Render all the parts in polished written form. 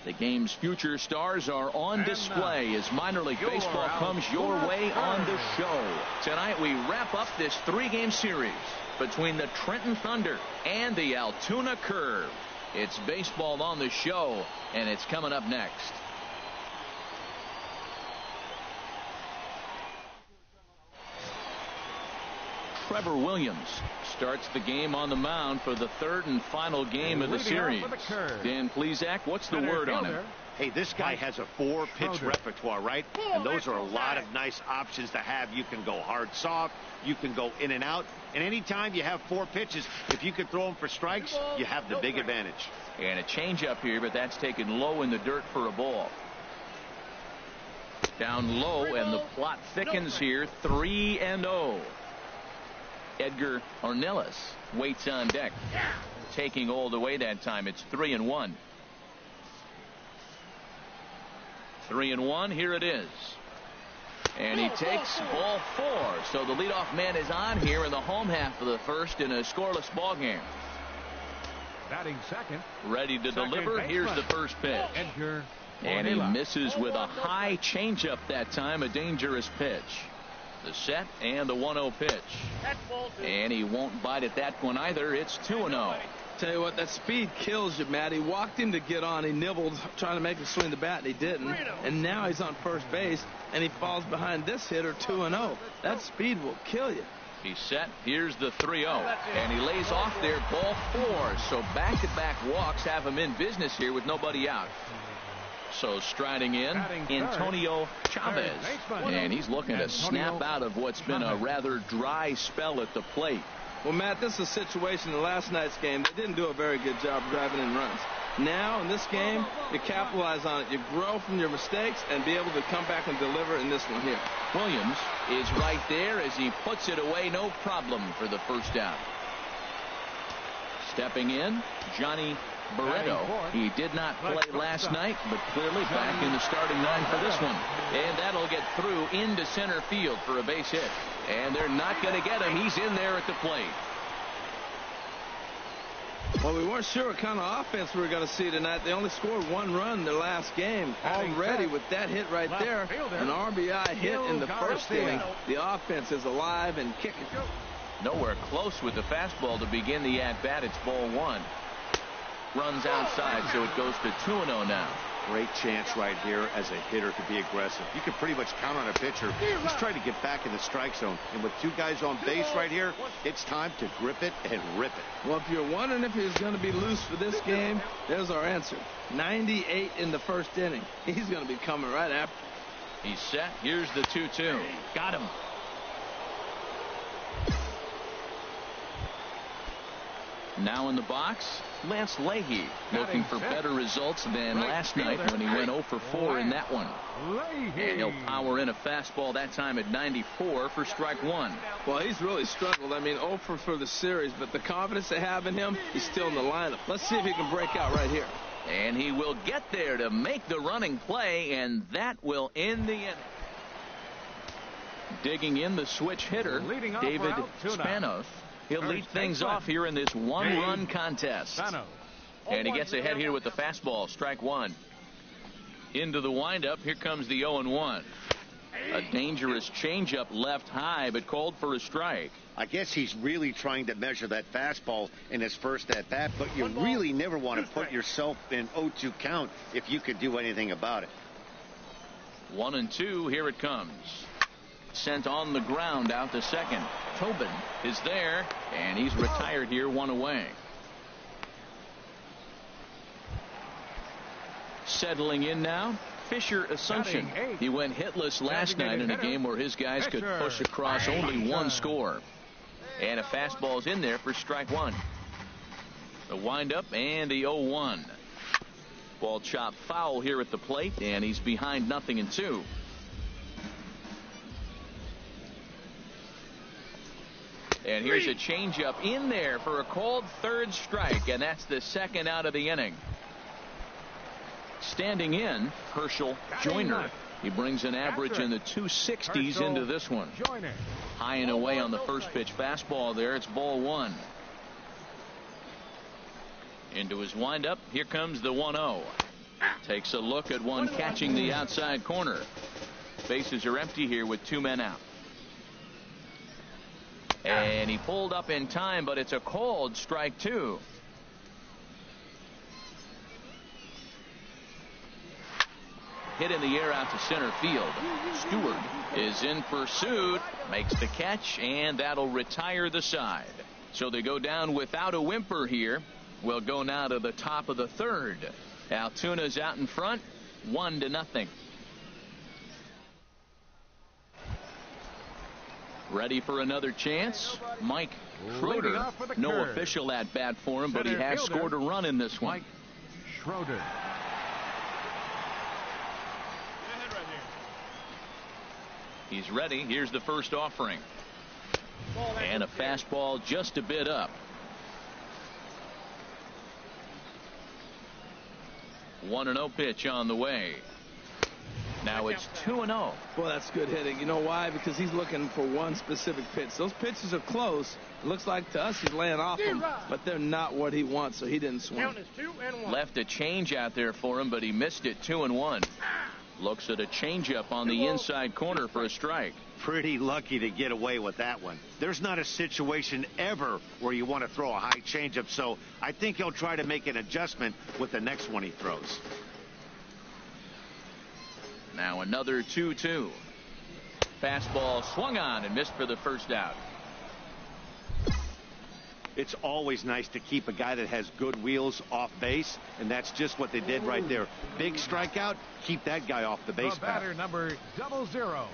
The game's future stars are on display as minor league baseball comes your way on the show. Tonight we wrap up this 3-game series between the Trenton Thunder and the Altoona Curve. It's baseball on the show, and it's coming up next. Trevor Williams starts the game on the mound for the 3rd and final game of the series. Dan Plesac, what's the word on him? Hey, this guy has a 4-pitch repertoire, right? And those are a lot of nice options to have. You can go hard, soft. You can go in and out. And anytime you have 4 pitches, if you can throw them for strikes, you have the big advantage. And a changeup here, but that's taken low in the dirt for a ball. Down low, and the plot thickens here. 3-0. Edgar Ornelas waits on deck, taking all the way that time. It's 3-1. 3-1. Here it is, and he takes ball 4. So the leadoff man is on here in the home half of the first in a scoreless ball game. Batting second, ready to deliver. Here's the first pitch, Edgar, and he misses with a high changeup that time. A dangerous pitch. The set and the 1-0 pitch. And he won't bite at that one either. It's 2-0. Tell you what, that speed kills you, Matt. He walked him to get on. He nibbled, trying to make him swing the bat, and he didn't. And now he's on first base, and he falls behind this hitter 2-0. That speed will kill you. He's set. Here's the 3-0. And he lays off there, ball 4. So back-to-back walks have him in business here with nobody out. So striding in, Antonio Chavez, and he's looking to snap out of what's been a rather dry spell at the plate. Well, Matt, this is a situation in last night's game. They didn't do a very good job driving in runs. Now, in this game, you capitalize on it. You grow from your mistakes and be able to come back and deliver in this one here. Williams is right there as he puts it away. No problem for the first out. Stepping in, Johnny Barreto. He did not play last night, but clearly back in the starting 9 for this one. And that'll get through into center field for a base hit. And they're not going to get him. He's in there at the plate. Well, we weren't sure what kind of offense we were going to see tonight. They only scored 1 run in their last game. Already with that hit right there, an RBI hit in the first inning. The offense is alive and kicking. Nowhere close with the fastball to begin the at-bat. It's ball 1. Runs outside, so it goes to 2-0 now. Great chance right here as a hitter to be aggressive. You can pretty much count on a pitcher. He's trying to get back in the strike zone. And with 2 guys on base right here, it's time to grip it and rip it. Well, if you're wondering if he's going to be loose for this game, there's our answer. 98 in the first inning. He's going to be coming right after. He's set. Here's the 2-2. Got him. Now in the box, Lance Leahy, looking for better results than last night when he went 0 for 4 in that one. And he'll power in a fastball that time at 94 for strike 1. Well, he's really struggled. I mean, 0 for the series, but the confidence they have in him, he's still in the lineup. Let's see if he can break out right here. And he will get there to make the running play, and that will end the inning. Digging in the switch hitter, David Spanos. He'll lead things off here in this 1-run contest. And he gets ahead here with the fastball, strike 1. Into the windup, here comes the 0-1. A dangerous changeup left high, but called for a strike. I guess he's really trying to measure that fastball in his first at-bat, but you really never want to put yourself in 0-2 count if you could do anything about it. 1-2, here it comes. Sent on the ground out to second. Tobin is there, and he's retired here, 1 away. Settling in now, Fisher Asuncion. He went hitless last night in a game where his guys could push across only 1 score. And a fastball's in there for strike 1. The windup and the 0-1. Ball chopped foul here at the plate, and he's behind 0-2. And here's a changeup in there for a called third strike, and that's the second out of the inning. Standing in, Herschel Joyner. He brings an average in the 260s into this one. High and away on the first pitch fastball there. It's ball one. Into his windup. Here comes the 1-0. Takes a look at one catching the outside corner. Bases are empty here with 2 men out. And he pulled up in time, but it's a called strike 2. Hit in the air out to center field. Stewart is in pursuit, makes the catch, and that'll retire the side. So they go down without a whimper here. We'll go now to the top of the third. Altuna's out in front, 1-0. Ready for another chance? Mike Schroeder. No official at bat for him, but he has scored a run in this one. Mike Schroeder. He's ready. Here's the first offering. And a fastball just a bit up. 1-0 pitch on the way. Now it's 2-0. Well, that's good hitting. You know why? Because he's looking for one specific pitch. Those pitches are close. It looks like to us he's laying off them, but they're not what he wants, so he didn't swing. Left a change out there for him, but he missed it. 2-1. Looks at a changeup on the inside corner for a strike. Pretty lucky to get away with that one. There's not a situation ever where you want to throw a high changeup, so I think he'll try to make an adjustment with the next one he throws. Now another 2-2. Fastball swung on and missed for the first out. It's always nice to keep a guy that has good wheels off base, and that's just what they did right there. Big strikeout, keep that guy off the base path. Batter number 00.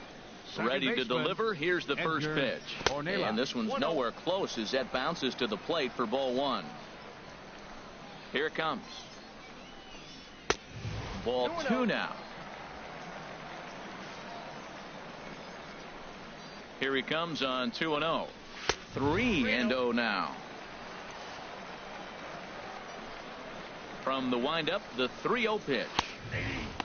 Ready to deliver. Here's the first pitch. And this one's nowhere close as that bounces to the plate for ball one. Here it comes. Ball 2 now. Here he comes on 2-0. 3-0 now. From the windup, the 3-0 pitch.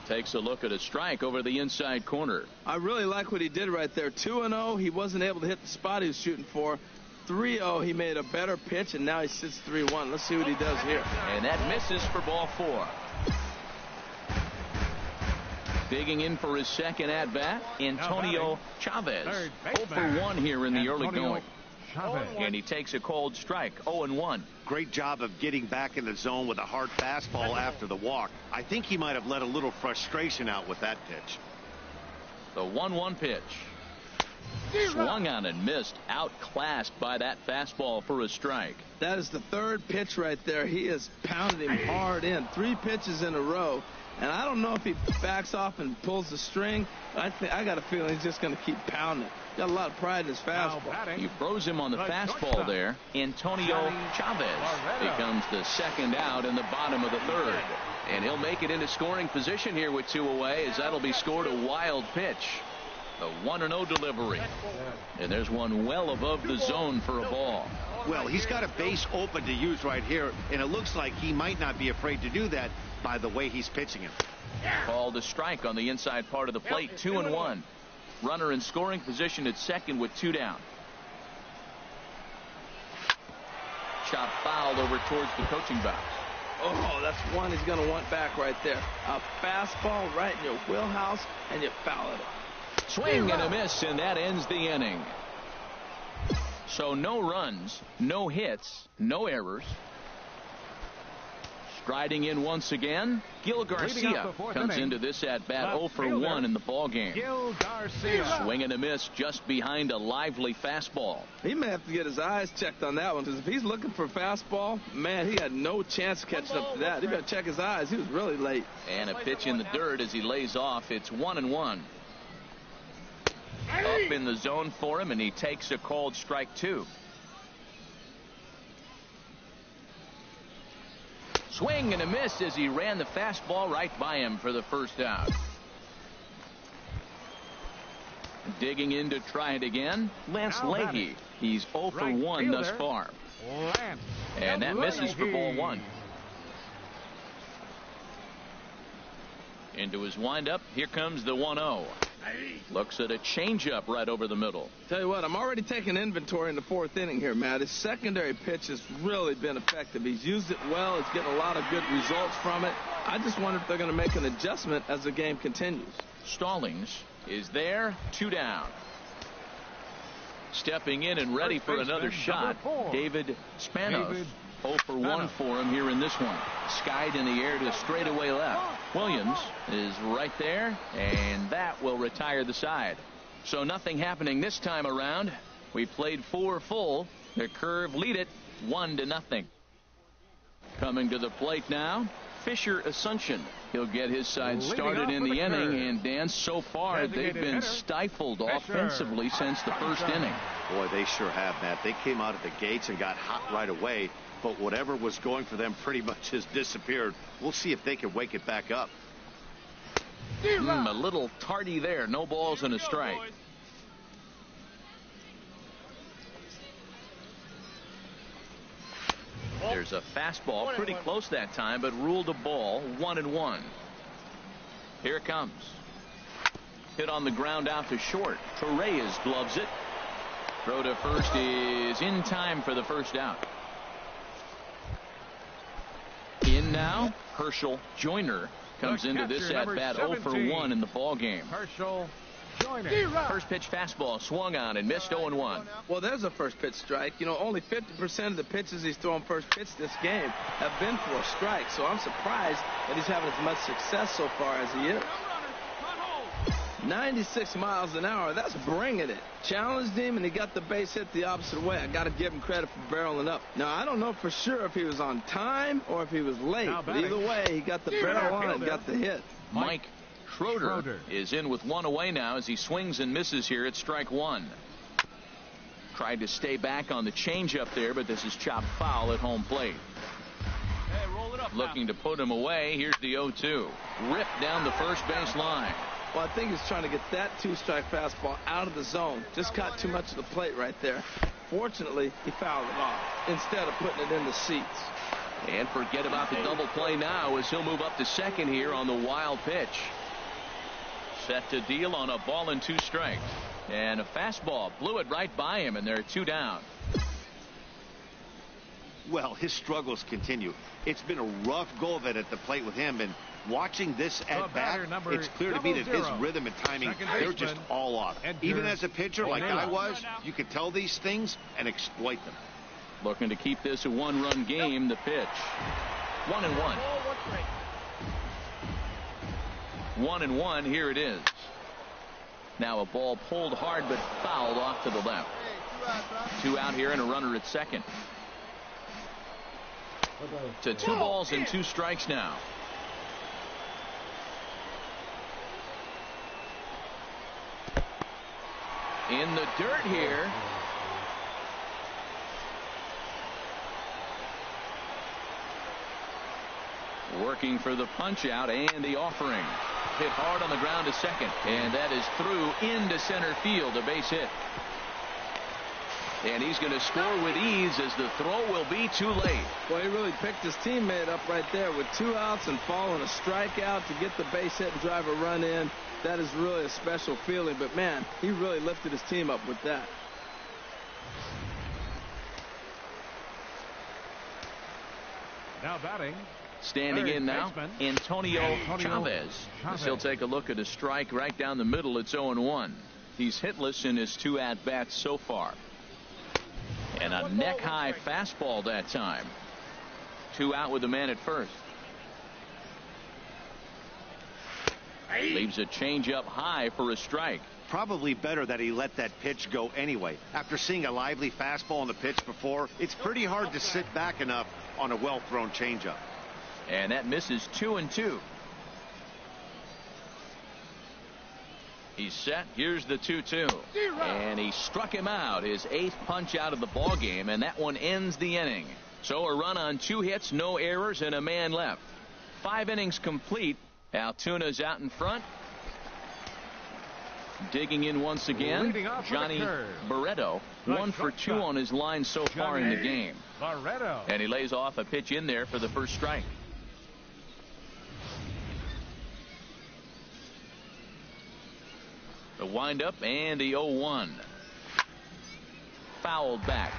Takes a look at a strike over the inside corner. I really like what he did right there. 2-0, he wasn't able to hit the spot he was shooting for. 3-0, he made a better pitch, and now he sits 3-1. Let's see what he does here. And that misses for ball 4. Digging in for his second at-bat, Antonio Chavez. 0 for 1 here in the early going. And he takes a cold strike, 0-1. Great job of getting back in the zone with a hard fastball after the walk. I think he might have let a little frustration out with that pitch. The 1-1 pitch. Swung on and missed, outclassed by that fastball for a strike. That is the third pitch right there. He has pounded him hard in. 3 pitches in a row. And I don't know if he backs off and pulls the string. I got a feeling he's just going to keep pounding. Got a lot of pride in his fastball. He froze him on the fastball there. Antonio Chavez becomes the second out in the bottom of the third. And he'll make it into scoring position here with 2 away, as that'll be scored a wild pitch. The 1-0 delivery. And there's one well above the zone for a ball. Well, he's got a base open to use right here, and it looks like he might not be afraid to do that by the way he's pitching him. Called a strike on the inside part of the plate. 2-1. Runner in scoring position at second with 2 down. Chop fouled over towards the coaching box. Oh, that's one he's going to want back right there. A fastball right in your wheelhouse, and you foul it. Swing and a miss, and that ends the inning. So no runs, no hits, no errors. Striding in once again, Gil Garcia comes into this at-bat 0 for 1 in the ballgame. Gil Garcia. Swing and a miss just behind a lively fastball. He may have to get his eyes checked on that one, because if he's looking for a fastball, man, he had no chance of catching up to that. He better check his eyes. He was really late. And a pitch in the dirt as he lays off. It's 1-1. Up in the zone for him, and he takes a called strike 2. Swing and a miss as he ran the fastball right by him for the first out. Digging in to try it again, Lance Leahy. He's 0 for 1 thus far. And that misses for ball 1. Into his windup. Here comes the 1-0. Looks at a changeup right over the middle. Tell you what, I'm already taking inventory in the 4th inning here, Matt. His secondary pitch has really been effective. He's used it well. He's getting a lot of good results from it. I just wonder if they're going to make an adjustment as the game continues. Stallings is there. 2 down. Stepping in and ready for another shot, David Spanos. 0 for 1 for him here in this one. Skied in the air to straightaway left. Williams is right there, and that will retire the side. So nothing happening this time around. We played 4 full. The Curve lead it 1-0. Coming to the plate now, Fisher Asuncion. He'll get his side started in the inning, and Dan, so far they've been stifled offensively since the first inning. Boy, they sure have, Matt. They came out of the gates and got hot right away, but whatever was going for them pretty much has disappeared. We'll see if they can wake it back up. A little tardy there. No balls and a strike. There's a fastball pretty close that time, but ruled a ball. 1-1. Here it comes. Hit on the ground out to short. Torres gloves it. Throw to first is in time for the first out. In now, Herschel Joyner comes into this at bat 0 for 1 in the ball game. Herschel Joyner. First pitch fastball swung on and missed 0-1. Well, there's a first pitch strike. You know, only 50% of the pitches he's thrown first pitch this game have been for a strike. So I'm surprised that he's having as much success so far as he is. 96 miles an hour. That's bringing it. Challenged him, and he got the base hit the opposite way. I got to give him credit for barreling up. Now, I don't know for sure if he was on time or if he was late. But either way, he got the barrel on and got the hit. Mike Schroeder is in with 1 away now as he swings and misses here at strike 1. Tried to stay back on the changeup there, but this is chopped foul at home plate. Hey, roll it up. Looking to put him away. Here's the 0-2. Ripped down the first base line. Well, I think he's trying to get that 2-strike fastball out of the zone. Just caught too much of the plate right there. Fortunately, he fouled it off instead of putting it in the seats. And forget about the double play now as he'll move up to second here on the wild pitch. Set to deal on a ball and 2 strikes. And a fastball blew it right by him, and they're 2 down. Well, his struggles continue. It's been a rough go of it at the plate with him, and watching this at bat, it's clear to me that his rhythm and timing, they're just all off. Even as a pitcher like I was, you could tell these things and exploit them. Looking to keep this a 1-run game. The pitch. 1-1. 1-1. Here it is. Now a ball pulled hard but fouled off to the left. 2 out here and a runner at second. To 2 balls and 2 strikes now. In the dirt here. Working for the punch out and the offering. Hit hard on the ground to second, and that is through into center field, a base hit. And he's going to score with ease as the throw will be too late. Well, he really picked his teammate up right there with 2 outs and following a strikeout to get the base hit and drive a run in. That is really a special feeling, but man, he really lifted his team up with that. Now batting. Standing in now, Antonio Chavez. As he'll take a look at a strike right down the middle. It's 0-1. He's hitless in his 2 at-bats so far. And a neck-high fastball that time. 2 out with the man at first. Leaves a changeup high for a strike. Probably better that he let that pitch go anyway. After seeing a lively fastball on the pitch before, it's pretty hard to sit back enough on a well-thrown changeup. And that misses 2-2. He's set. Here's the 2-2. And he struck him out. His 8th punch out of the ball game, and that one ends the inning. So a run on 2 hits, no errors, and a man left. 5 innings complete. Altuna's out in front. Digging in once again, Johnny Barreto. 1 for 2 on his line so far in the game. And he lays off a pitch in there for the first strike. The windup and the 0-1. Fouled back.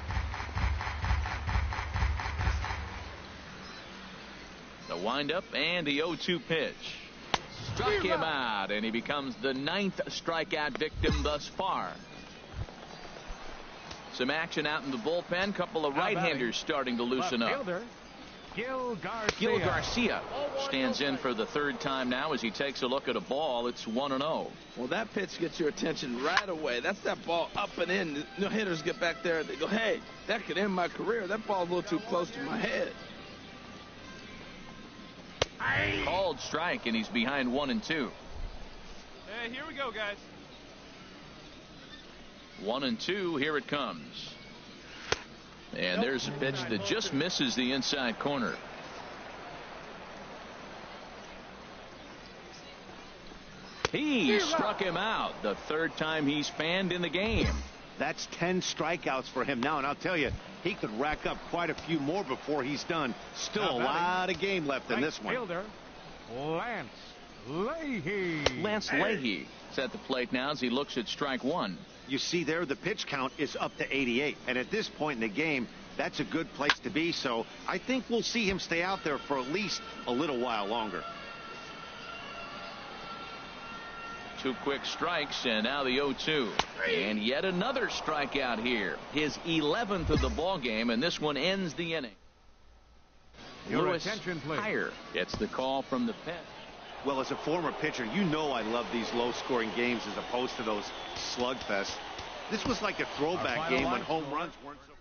The windup and the 0-2 pitch. Struck him out, and he becomes the 9th strikeout victim thus far. Some action out in the bullpen. Couple of right-handers starting to loosen up. Gil Garcia stands in for the 3rd time now as he takes a look at a ball. It's 1-0. Well, that pitch gets your attention right away. That's that ball up and in. The hitters get back there. They go, hey, that could end my career. That ball's a little too close to my head. Called strike, and he's behind 1-2. Hey, here we go, guys. 1-2. Here it comes. And there's a pitch that just misses the inside corner. He struck him out. The 3rd time he's fanned in the game. That's 10 strikeouts for him now, and I'll tell you, he could rack up quite a few more before he's done. Still a lot of game left in this one. Lance Leahy. Lance Leahy is at the plate now as he looks at strike 1. You see there, the pitch count is up to 88, and at this point in the game, that's a good place to be. So I think we'll see him stay out there for at least a little while longer. 2 quick strikes, and now the 0-2. And yet another strikeout here. His 11th of the ball game, and this one ends the inning. Lewis Hire gets the call from the pen. Well, as a former pitcher, you know I love these low-scoring games as opposed to those slugfests. This was like a throwback game when home runs weren't so...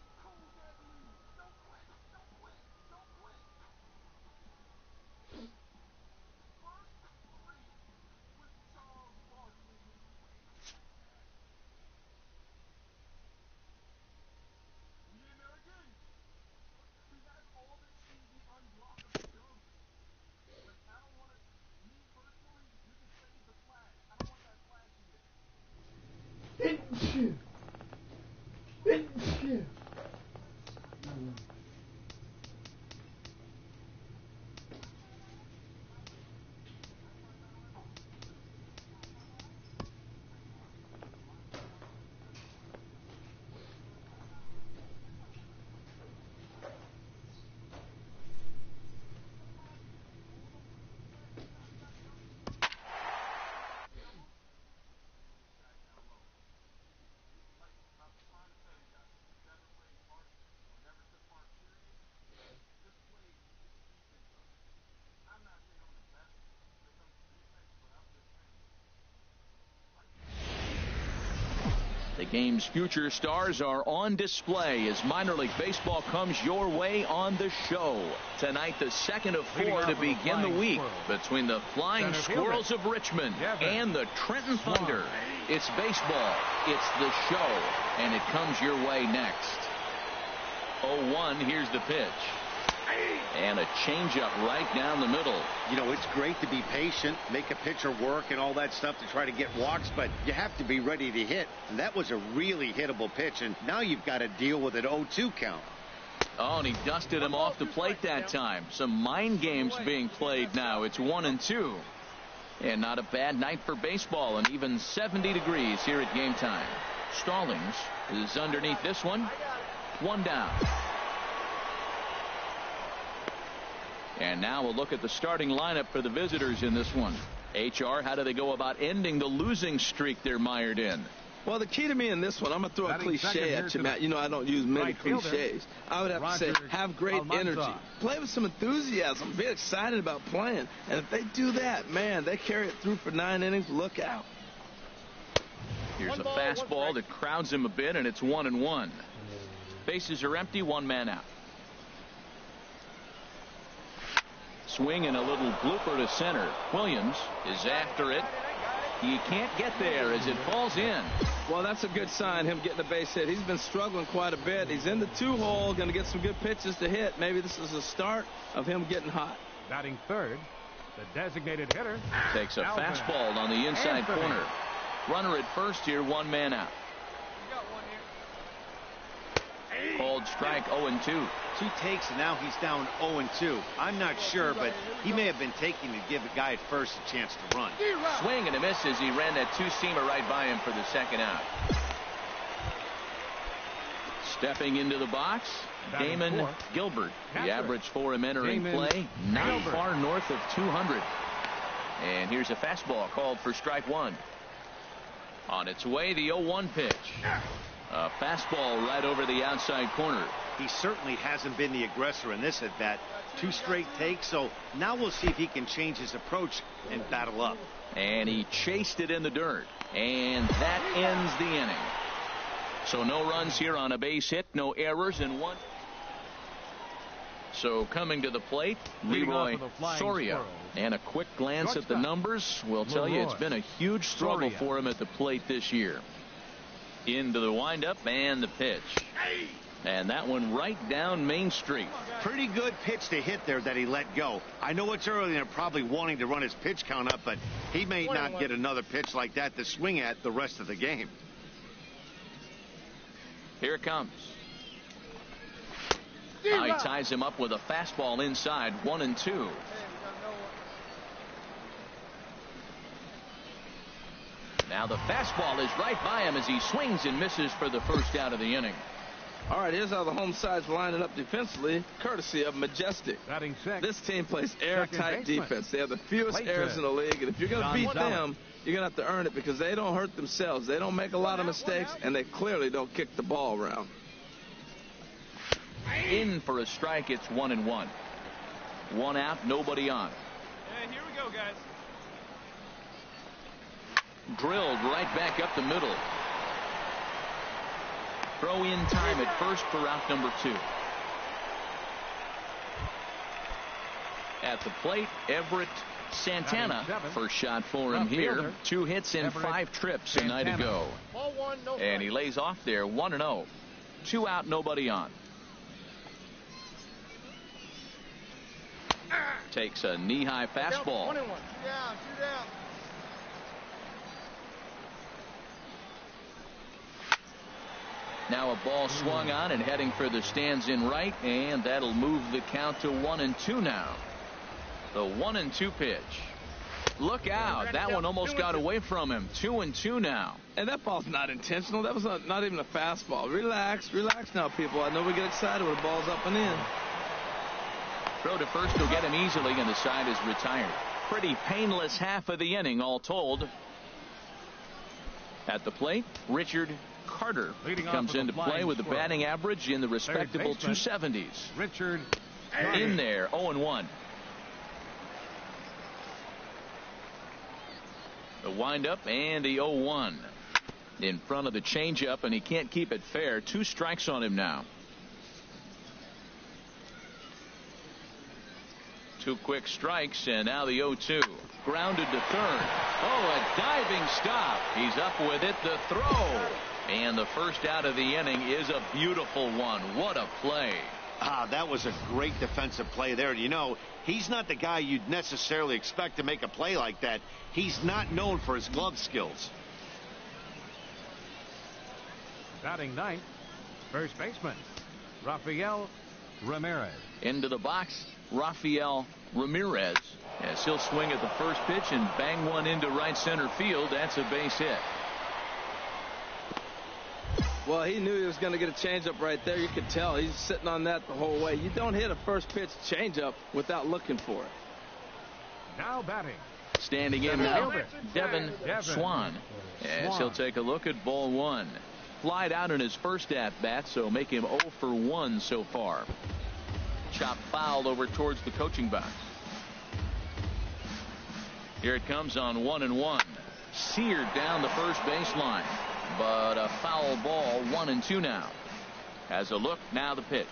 The game's future stars are on display as minor league baseball comes your way on the show. Tonight, the 2nd of 4 to begin the week between the Flying Squirrels of Richmond and the Trenton Thunder. It's baseball, it's the show, and it comes your way next. 0-1, here's the pitch. And a changeup right down the middle. You know, it's great to be patient, make a pitcher work and all that stuff to try to get walks, but you have to be ready to hit. And that was a really hittable pitch, and now you've got to deal with an 0-2 count. Oh, and he dusted him off the plate that time. Some mind games being played now. It's 1-2. And not a bad night for baseball, and even 70 degrees here at game time. Stallings is underneath this one. 1 down. And now we'll look at the starting lineup for the visitors in this one. HR, how do they go about ending the losing streak they're mired in? Well, the key to me in this one, I'm going to throw a cliche at you, Matt. You know I don't use many cliches. I would have to say have great energy. Play with some enthusiasm. Be excited about playing. And if they do that, man, they carry it through for 9 innings. Look out. Here's a fastball that crowds him a bit, and it's 1-1. Bases are empty, 1 man out. Swing and a little blooper to center. Williams is after it. You can't get there as it falls in. Well, that's a good sign, him getting a base hit. He's been struggling quite a bit. He's in the 2-hole, going to get some good pitches to hit. Maybe this is the start of him getting hot. Batting third, the designated hitter. Takes a fastball on the inside corner. Runner at first here, 1 man out. Called strike 0-2. 2 takes, and now he's down 0-2. I'm not sure, but he may have been taking to give the guy at first a chance to run. Swing and a miss as he ran that 2-seamer right by him for the second out. Stepping into the box, Damon Gilbert. The average for him entering play, not far north of 200. And here's a fastball called for strike 1. On its way, the 0-1 pitch. A fastball right over the outside corner. He certainly hasn't been the aggressor in this at bat. 2 straight takes, so now we'll see if he can change his approach and battle up. And he chased it in the dirt. And that ends the inning. So no runs here on a base hit, no errors, and 1. So coming to the plate, Leroy Soria. And a quick glance at the numbers will tell you it's been a huge struggle for him at the plate this year. Into the windup and the pitch. And that one right down Main Street. Pretty good pitch to hit there that he let go. I know it's early and they're probably wanting to run his pitch count up, but he may not get another pitch like that to swing at the rest of the game. Here it comes. Now he ties him up with a fastball inside, 1-2. Now the fastball is right by him as he swings and misses for the first out of the inning. All right, here's how the home side's lining up defensively, courtesy of Majestic. This team plays airtight defense. They have the fewest errors in the league, and if you're going to beat them, you're going to have to earn it because they don't hurt themselves. They don't make a lot of mistakes, and they clearly don't kick the ball around. In for a strike, it's 1-1. 1 out, nobody on. Hey, here we go, guys. Drilled right back up the middle. Throw in time at first for out number 2. At the plate, Everett Santana. First shot for him here. 2 hits and 5 trips a night ago. And he lays off there, 1-0. 2 out, nobody on. Takes a knee-high fastball. 21. 2 down. Now a ball swung on and heading for the stands in right, and that'll move the count to 1-2 now. The 1-2 pitch. Look out. That one almost got away from him. 2-2 now. And that ball's not intentional. That was not even a fastball. Relax now, people. I know we get excited when the ball's up and in. Throw to first will get him easily, and the side is retired. Pretty painless half of the inning, all told. At the plate, Richard Carter comes into play with a batting average in the respectable 270s. Richard in there, 0-1. The windup and the 0-1 in front of the changeup, and he can't keep it fair. 2 strikes on him now. 2 quick strikes, and now the 0-2. Grounded to third. Oh, a diving stop. He's up with it. The throw. And the first out of the inning is a beautiful one. What a play. That was a great defensive play there. You know, he's not the guy you'd necessarily expect to make a play like that. He's not known for his glove skills. Batting ninth, first baseman, Rafael Ramirez. Into the box, Rafael Ramirez. As he'll swing at the first pitch and bang one into right center field. That's a base hit. Well, he knew he was going to get a changeup right there. You could tell he's sitting on that the whole way. You don't hit a first pitch changeup without looking for it. Now batting. Standing in now, Devin Swan. As he'll take a look at ball 1. Flied out in his first at-bat, so make him 0 for 1 so far. Chop foul over towards the coaching box. Here it comes on 1-1. Seared down the first baseline. But a foul ball, 1-2 now. Has a look, now the pitch.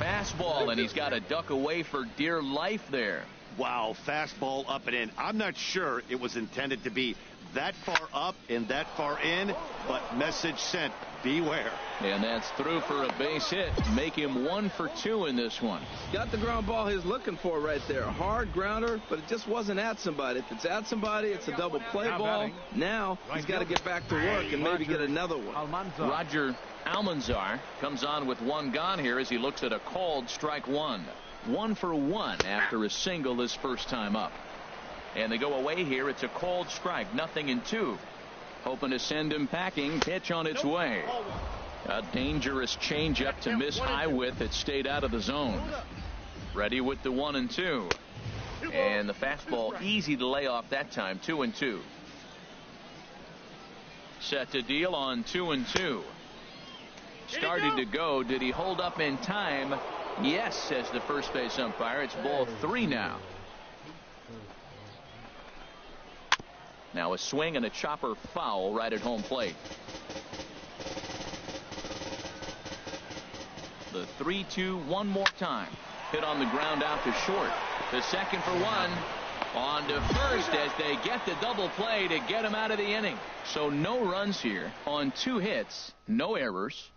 Fastball, and he's got to duck away for dear life there. Wow, fastball up and in. I'm not sure it was intended to be that far up and that far in, but message sent, beware. And that's through for a base hit. Make him 1 for 2 in this one. Got the ground ball he's looking for right there. Hard grounder, but it just wasn't at somebody. If it's at somebody, it's a double play ball. Now he's got to get back to work and maybe get another one. Roger Almanzar comes on with 1 gone here as he looks at a called strike 1. 1 for 1 after a single his first time up. And they go away here. It's a called strike, 0-2. Hoping to send him packing. Pitch on its way. A dangerous changeup to miss high with. It stayed out of the zone. Ready with the 1-2. And the fastball easy to lay off that time. 2-2. Set to deal on 2-2. Started to go. Did he hold up in time? Yes, says the first base umpire. It's ball 3 now. Now a swing and a chopper foul right at home plate. The 3-2 one more time. Hit on the ground out to short. The second for 1. On to first as they get the double play to get him out of the inning. So no runs here on 2 hits. No errors.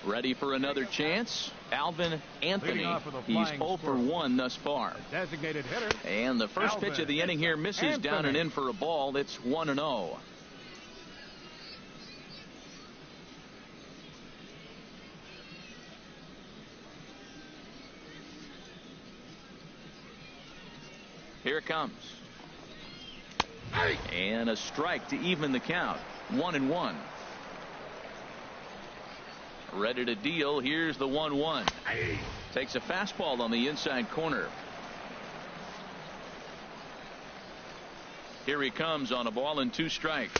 Ready for another chance. Alvin Anthony. He's 0 for 1 thus far. Designated hitter. And the first pitch of the inning here misses down and in for a ball. It's 1-0. Here it comes. And a strike to even the count. 1-1. Ready to deal. Here's the 1-1. Takes a fastball on the inside corner. Here he comes on a ball and 2 strikes.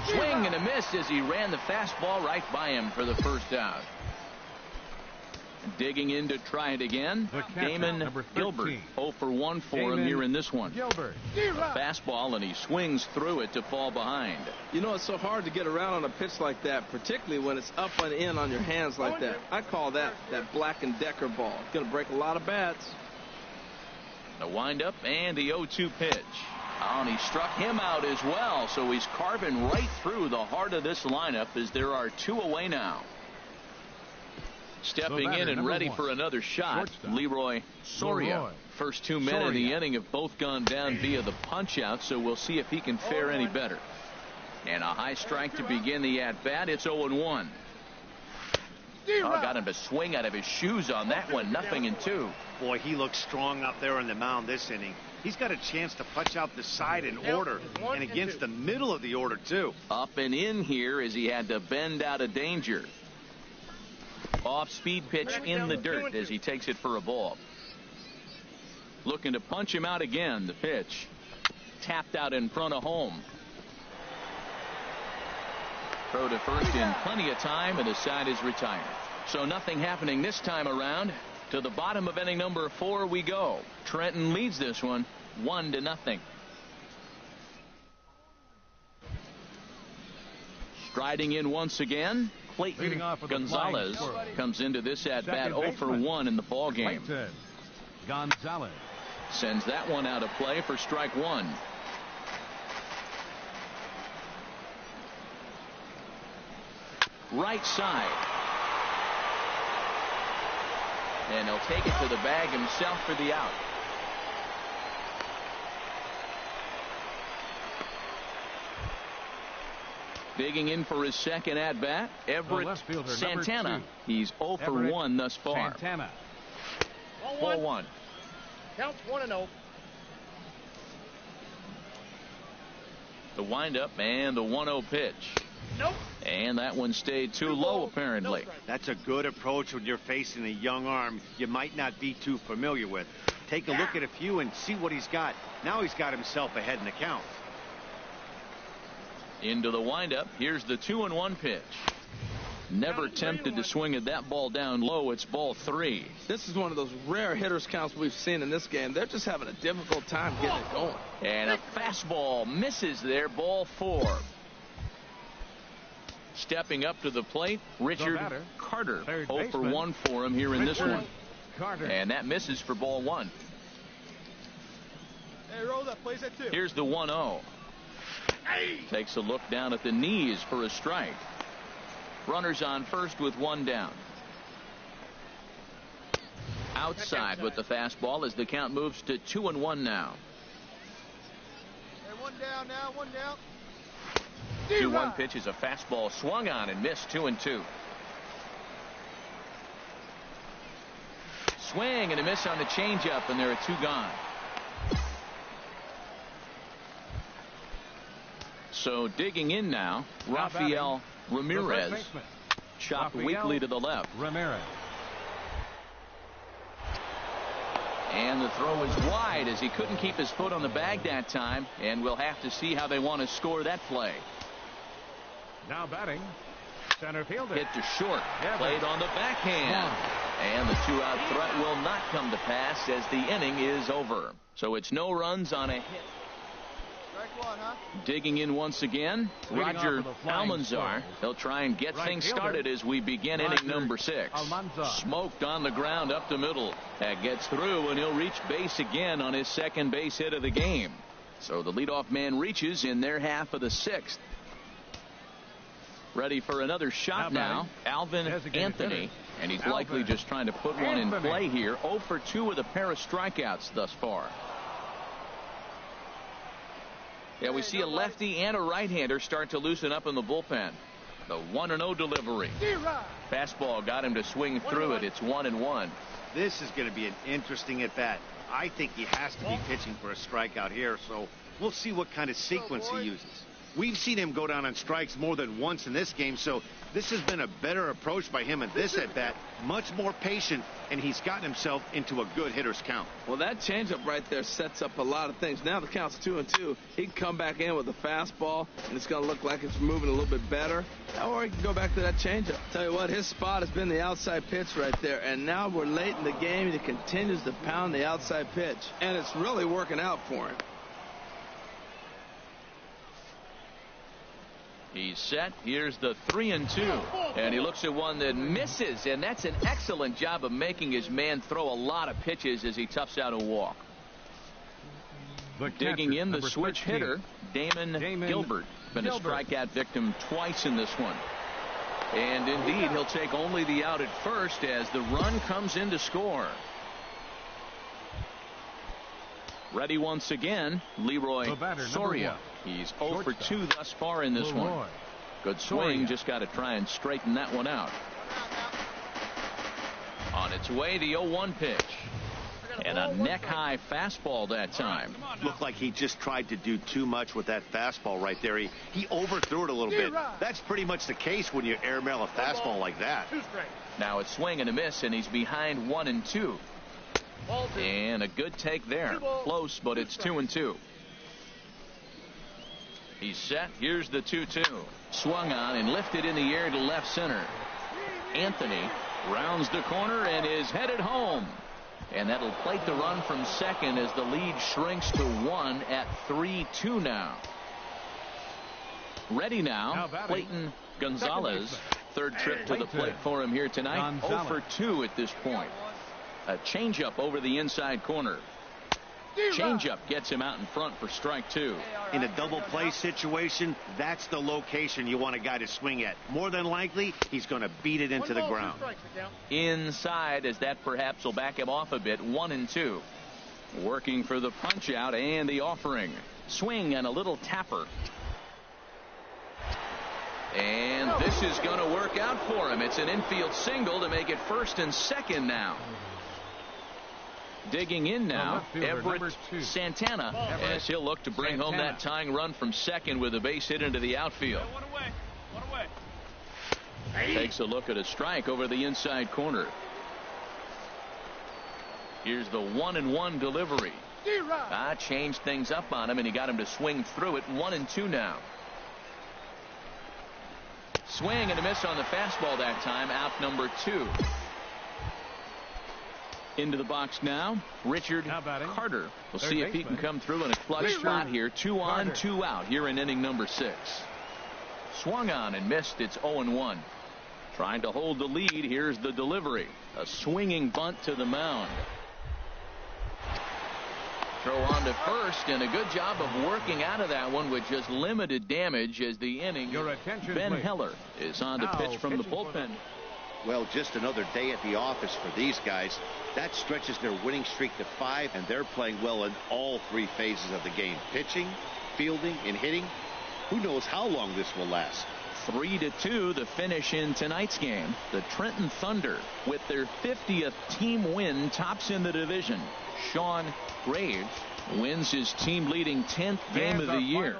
Swing and a miss as he ran the fastball right by him for the first out. Digging in to try it again. Damon Gilbert. 0 for 1 for him here in this one. A fastball, and he swings through it to fall behind. You know, it's so hard to get around on a pitch like that, particularly when it's up and in on your hands like that. I call that Black & Decker ball. It's going to break a lot of bats. The windup and the 0-2 pitch. Oh, and he struck him out as well, so he's carving right through the heart of this lineup as there are 2 away now. Stepping in and ready for another shot, Leroy Soria. First 2 men in the inning have both gone down via the punch out, so we'll see if he can fare any better. And a high strike to begin the at-bat. It's 0-1. Got him to swing out of his shoes on that one. 0-2. Boy, he looks strong up there on the mound this inning. He's got a chance to punch out the side in order, and against the middle of the order, too. Up and in here as he had to bend out of danger. Off-speed pitch in the dirt as he takes it for a ball. Looking to punch him out again. The pitch tapped out in front of home. Throw to first in plenty of time, and the side is retired. So nothing happening this time around. To the bottom of inning number 4 we go. Trenton leads this one 1-0. Striding in once again, Clayton Gonzalez comes into this at bat 0 for 1 in the ball game. Gonzalez sends that one out of play for strike 1. Right side. And he'll take it to the bag himself for the out. Digging in for his second at bat, Everett Santana. He's 0 for 1 thus far. Santana. Ball 1. Counts 1-0. The windup and the 1-0 pitch. Nope. And that one stayed too low, apparently. That's a good approach when you're facing a young arm you might not be too familiar with. Take a look at a few and see what he's got. Now he's got himself ahead in the count. Into the windup. Here's the 2-1 pitch. Never tempted to swing at that ball down low. It's ball 3. This is one of those rare hitters counts we've seen in this game. They're just having a difficult time getting it going. And a fastball misses there. Ball 4. Stepping up to the plate, Richard Carter. 0 for 1 for him here in this one. And that misses for ball 1. Hey, roll that. Plays that too. Here's the 1-0. Takes a look down at the knees for a strike. Runners on first with one down. Outside with the fastball as the count moves to 2-1 now. Hey, one down now. One down. 2-1 pitch is a fastball swung on and missed. 2-2. Swing and a miss on the changeup, and there are two gone. So digging in now, Rafael Ramirez, chopped weakly to the left. Ramirez. And the throw is wide as he couldn't keep his foot on the bag that time, and we'll have to see how they want to score that play. Now batting, center fielder. Hit to short, played on the backhand. And the two-out threat will not come to pass as the inning is over. So it's no runs on a hit. Strike one, huh? Digging in once again, Roger Almanzar. He'll try and get things started as we begin inning number 6. Smoked on the ground up the middle. That gets through, and he'll reach base again on his second base hit of the game. So the leadoff man reaches in their half of the 6th. Ready for another shot now, Alvin Anthony. And he's likely just trying to put one in play here. 0 for 2 with a pair of strikeouts thus far. Yeah, we see a lefty and a right-hander start to loosen up in the bullpen. The 1-0 delivery. Fastball got him to swing through it. It's 1-1. This is going to be an interesting at-bat. I think he has to be pitching for a strikeout here, so we'll see what kind of sequence he uses. We've seen him go down on strikes more than once in this game, so this has been a better approach by him at this at-bat. Much more patient, and he's gotten himself into a good hitter's count. Well, that changeup right there sets up a lot of things. Now the count's 2-2. He can come back in with a fastball, and it's going to look like it's moving a little bit better. Or he can go back to that changeup. Tell you what, his spot has been the outside pitch right there, and now we're late in the game, and he continues to pound the outside pitch, and it's really working out for him. He's set. Here's the 3-2. And he looks at one that misses, and that's an excellent job of making his man throw a lot of pitches as he toughs out a walk. Digging in the switch hitter, Damon Gilbert. Been a strikeout victim twice in this one. And indeed, he'll take only the out at first as the run comes in to score. Ready once again, Leroy Soria. He's 0 for 2 thus far in this one. Good swing, just got to try and straighten that one out. On its way, the 0-1 pitch. And a neck-high fastball that time. Looked like he just tried to do too much with that fastball right there. He overthrew it a little bit. That's pretty much the case when you airmail a fastball like that. Now it's swing and a miss, and he's behind 1-2. And a good take there. Close, but it's 2-2. He's set. Here's the 2-2. Swung on and lifted in the air to left center. Anthony rounds the corner and is headed home. And that'll plate the run from second as the lead shrinks to 1 at 3-2 now. Ready now, Clayton Gonzalez. Third trip to the plate for him here tonight. 0 for 2 at this point. A changeup over the inside corner. Changeup gets him out in front for strike 2. In a double play situation, that's the location you want a guy to swing at. More than likely, he's going to beat it into the ground. Inside, as that perhaps will back him off a bit. 1-2. Working for the punch out and the offering. Swing and a little tapper. And this is going to work out for him. It's an infield single to make it first and second now. Digging in now, Everett Santana, as he'll look to bring home that tying run from second with a base hit into the outfield. One away. Takes a look at a strike over the inside corner. Here's the 1-1 delivery. Changed things up on him, and he got him to swing through it. 1-2 now. Swing and a miss on the fastball that time. Out number 2. Into the box now, Richard Carter. We'll see if he can come through in a clutch spot here. 2 on, 2 out here in inning number 6. Swung on and missed. It's 0-1. Trying to hold the lead. Here's the delivery. A swinging bunt to the mound. Throw on to first, and a good job of working out of that one with just limited damage as the inning. Your attention, Ben please. Heller is on to pitch from the bullpen. Well, just another day at the office for these guys. That stretches their winning streak to 5, and they're playing well in all 3 phases of the game. Pitching, fielding, and hitting. Who knows how long this will last. 3-2 the finish in tonight's game. The Trenton Thunder, with their 50th team win, tops in the division. Sean Graves wins his team leading 10th game of the year.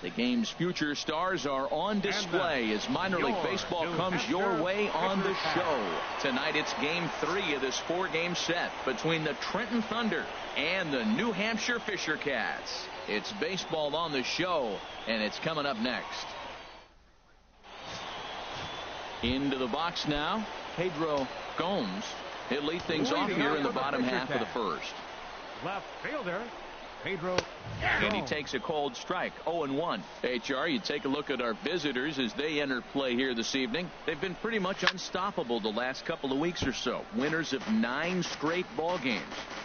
The game's future stars are on display as minor league baseball comes your way on the show. Tonight it's game 3 of this 4-game set between the Trenton Thunder and the New Hampshire Fisher Cats. It's baseball on the show, and it's coming up next. Into the box now, Pedro Gomes. He'll lead things off here in the bottom half of the first. Left fielder, Pedro. And he takes a cold strike, 0-1. HR, you take a look at our visitors as they enter play here this evening. They've been pretty much unstoppable the last couple of weeks or so. Winners of 9 straight ball games.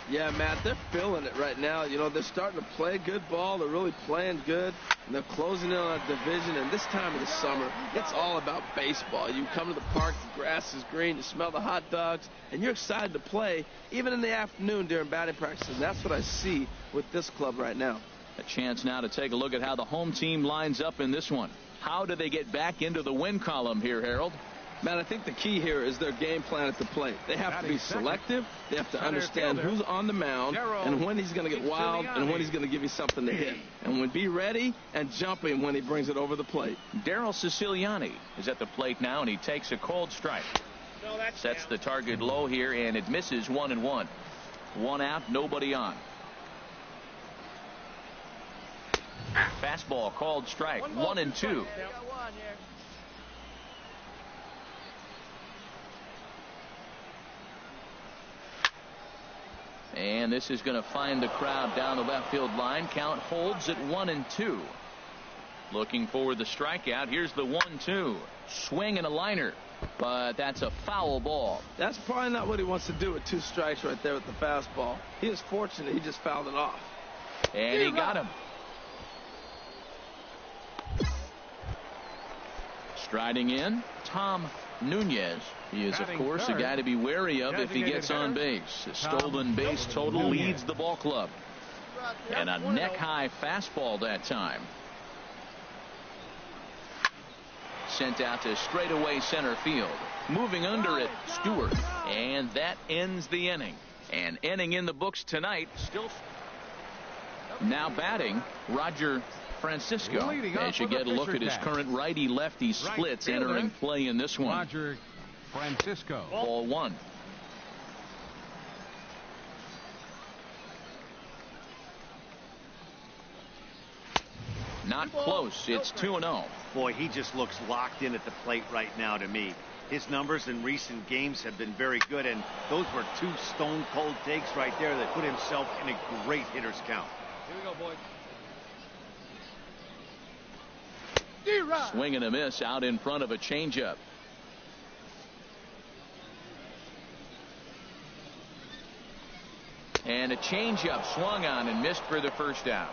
Yeah, Matt, they're feeling it right now. You know, they're starting to play good ball. They're really playing good. And they're closing in on a division. And this time of the summer, it's all about baseball. You come to the park, the grass is green, you smell the hot dogs, and you're excited to play, even in the afternoon during batting practice. And that's what I see with this club right now. A chance now to take a look at how the home team lines up in this one. How do they get back into the win column here, Harold? Man, I think the key here is their game plan at the plate. They have to be selective. They have to understand who's on the mound and when he's going to get wild and when he's going to give you something to hit. And when be ready and jumping when he brings it over the plate. Daryl Siciliani is at the plate now, and he takes a cold strike. Sets the target low here, and it misses 1-1. 1 out, nobody on. Fastball called strike, 1-2. And this is going to find the crowd down the left field line. Count holds at 1-2. Looking for the strikeout. Here's the 1-2. Swing and a liner. But that's a foul ball. That's probably not what he wants to do with 2 strikes right there with the fastball. He is fortunate he just fouled it off. And he got him. Striding in, Tom Nunez. He is, of course, a guy to be wary of if he gets on base. His stolen base total leads the ball club. And a neck-high fastball that time. Sent out to straightaway center field. Moving under it, Stewart. And that ends the inning. An inning in the books tonight. Still now batting, Roger Francisco. As you get a look at his current righty-lefty splits entering play in this one. Roger Francisco. Ball one. Not close. It's 2-0. Boy, he just looks locked in at the plate right now to me. His numbers in recent games have been very good, and those were two stone-cold takes right there that put himself in a great hitter's count. Here we go, boys. Swing and a miss out in front of a changeup. And a changeup swung on and missed for the first out.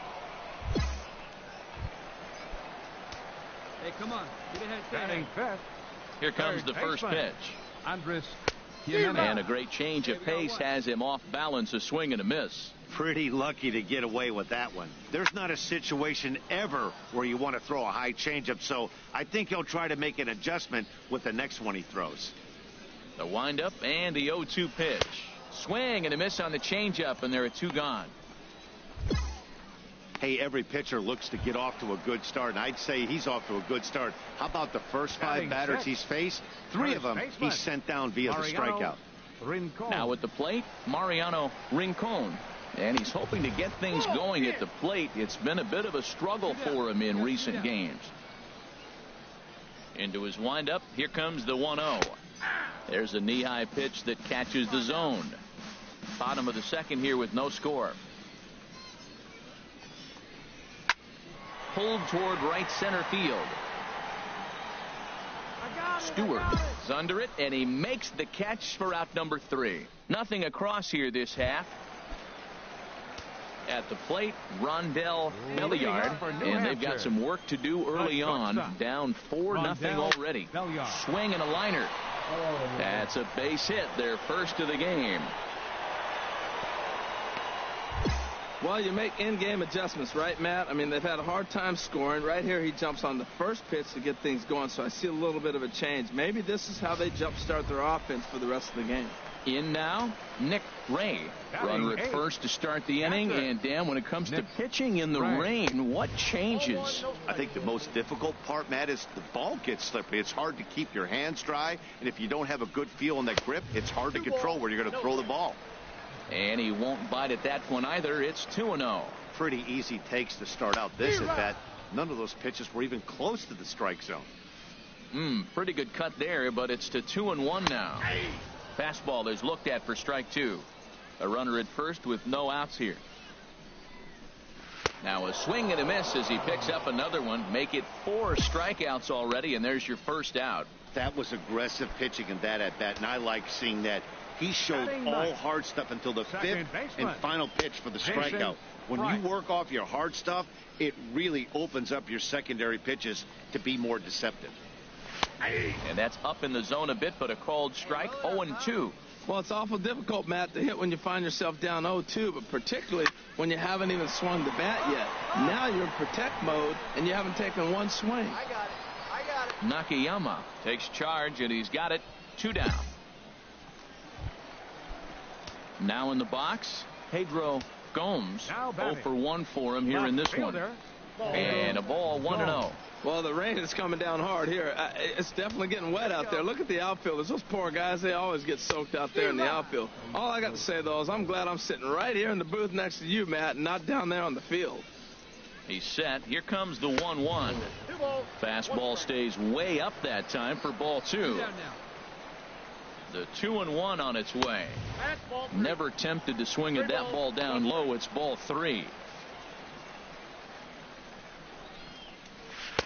Hey, come on. Get ahead. Batting fifth. Here comes the first pitch. Andres. And a great change of pace has him off balance. A swing and a miss. Pretty lucky to get away with that one. There's not a situation ever where you want to throw a high changeup, so I think he'll try to make an adjustment with the next one he throws. The windup and the 0-2 pitch. Swing and a miss on the changeup, and there are two gone. Hey, every pitcher looks to get off to a good start, and I'd say he's off to a good start. How about the first five batters he's faced? Three of them he's sent down via the strikeout. Now at the plate, Mariano Rincon. And he's hoping to get things going at the plate. It's been a bit of a struggle for him in recent games. Into his windup. Here comes the 1-0. There's a knee-high pitch that catches the zone. Bottom of the second here with no score. Pulled toward right center field. Stewart is under it, and he makes the catch for out number 3. Nothing across here this half. At the plate, Rondell Belliard, and they've got some work to do early on. Down 4-0 already. Swing and a liner. That's a base hit, their first of the game. Well, you make in-game adjustments, right, Matt? I mean, they've had a hard time scoring. Right here, he jumps on the first pitch to get things going, so I see a little bit of a change. Maybe this is how they jumpstart their offense for the rest of the game. In now, Nick Ray. Runner at first to start the inning. And, Dan, when it comes to pitching in the rain, what changes? I think the most difficult part, Matt, is the ball gets slippery. It's hard to keep your hands dry, and if you don't have a good feel in that grip, it's hard to control where you're going to throw the ball. And he won't bite at that one either. It's 2-0. Pretty easy takes to start out this at bat. None of those pitches were even close to the strike zone. Pretty good cut there, but it's to 2-1 now. Fastball is looked at for strike 2. A runner at first with no outs here. Now a swing and a miss as he picks up another one. Make it 4 strikeouts already, and there's your first out. That was aggressive pitching in that at bat, and I like seeing that. He showed all hard stuff until the 5th and final pitch for the strikeout. When you work off your hard stuff, it really opens up your secondary pitches to be more deceptive. And that's up in the zone a bit, but a called strike. 0-2. Well, it's awful difficult, Matt, to hit when you find yourself down 0-2, but particularly when you haven't even swung the bat yet. Now you're in protect mode, and you haven't taken one swing. I got it. Nakayama takes charge, and he's got it. 2 down. Now in the box, Pedro Gomes. 0 for 1 for him here in this one. And a ball 1-0. Well, the rain is coming down hard here. It's definitely getting wet out there. Look at the outfielders. Those poor guys, they always get soaked out there in the outfield. All I got to say, though, is I'm glad I'm sitting right here in the booth next to you, Matt, and not down there on the field. He's set. Here comes the 1-1. Fastball stays way up that time for ball 2. The 2-1 on its way. Never tempted to swing at that ball down low. It's ball 3.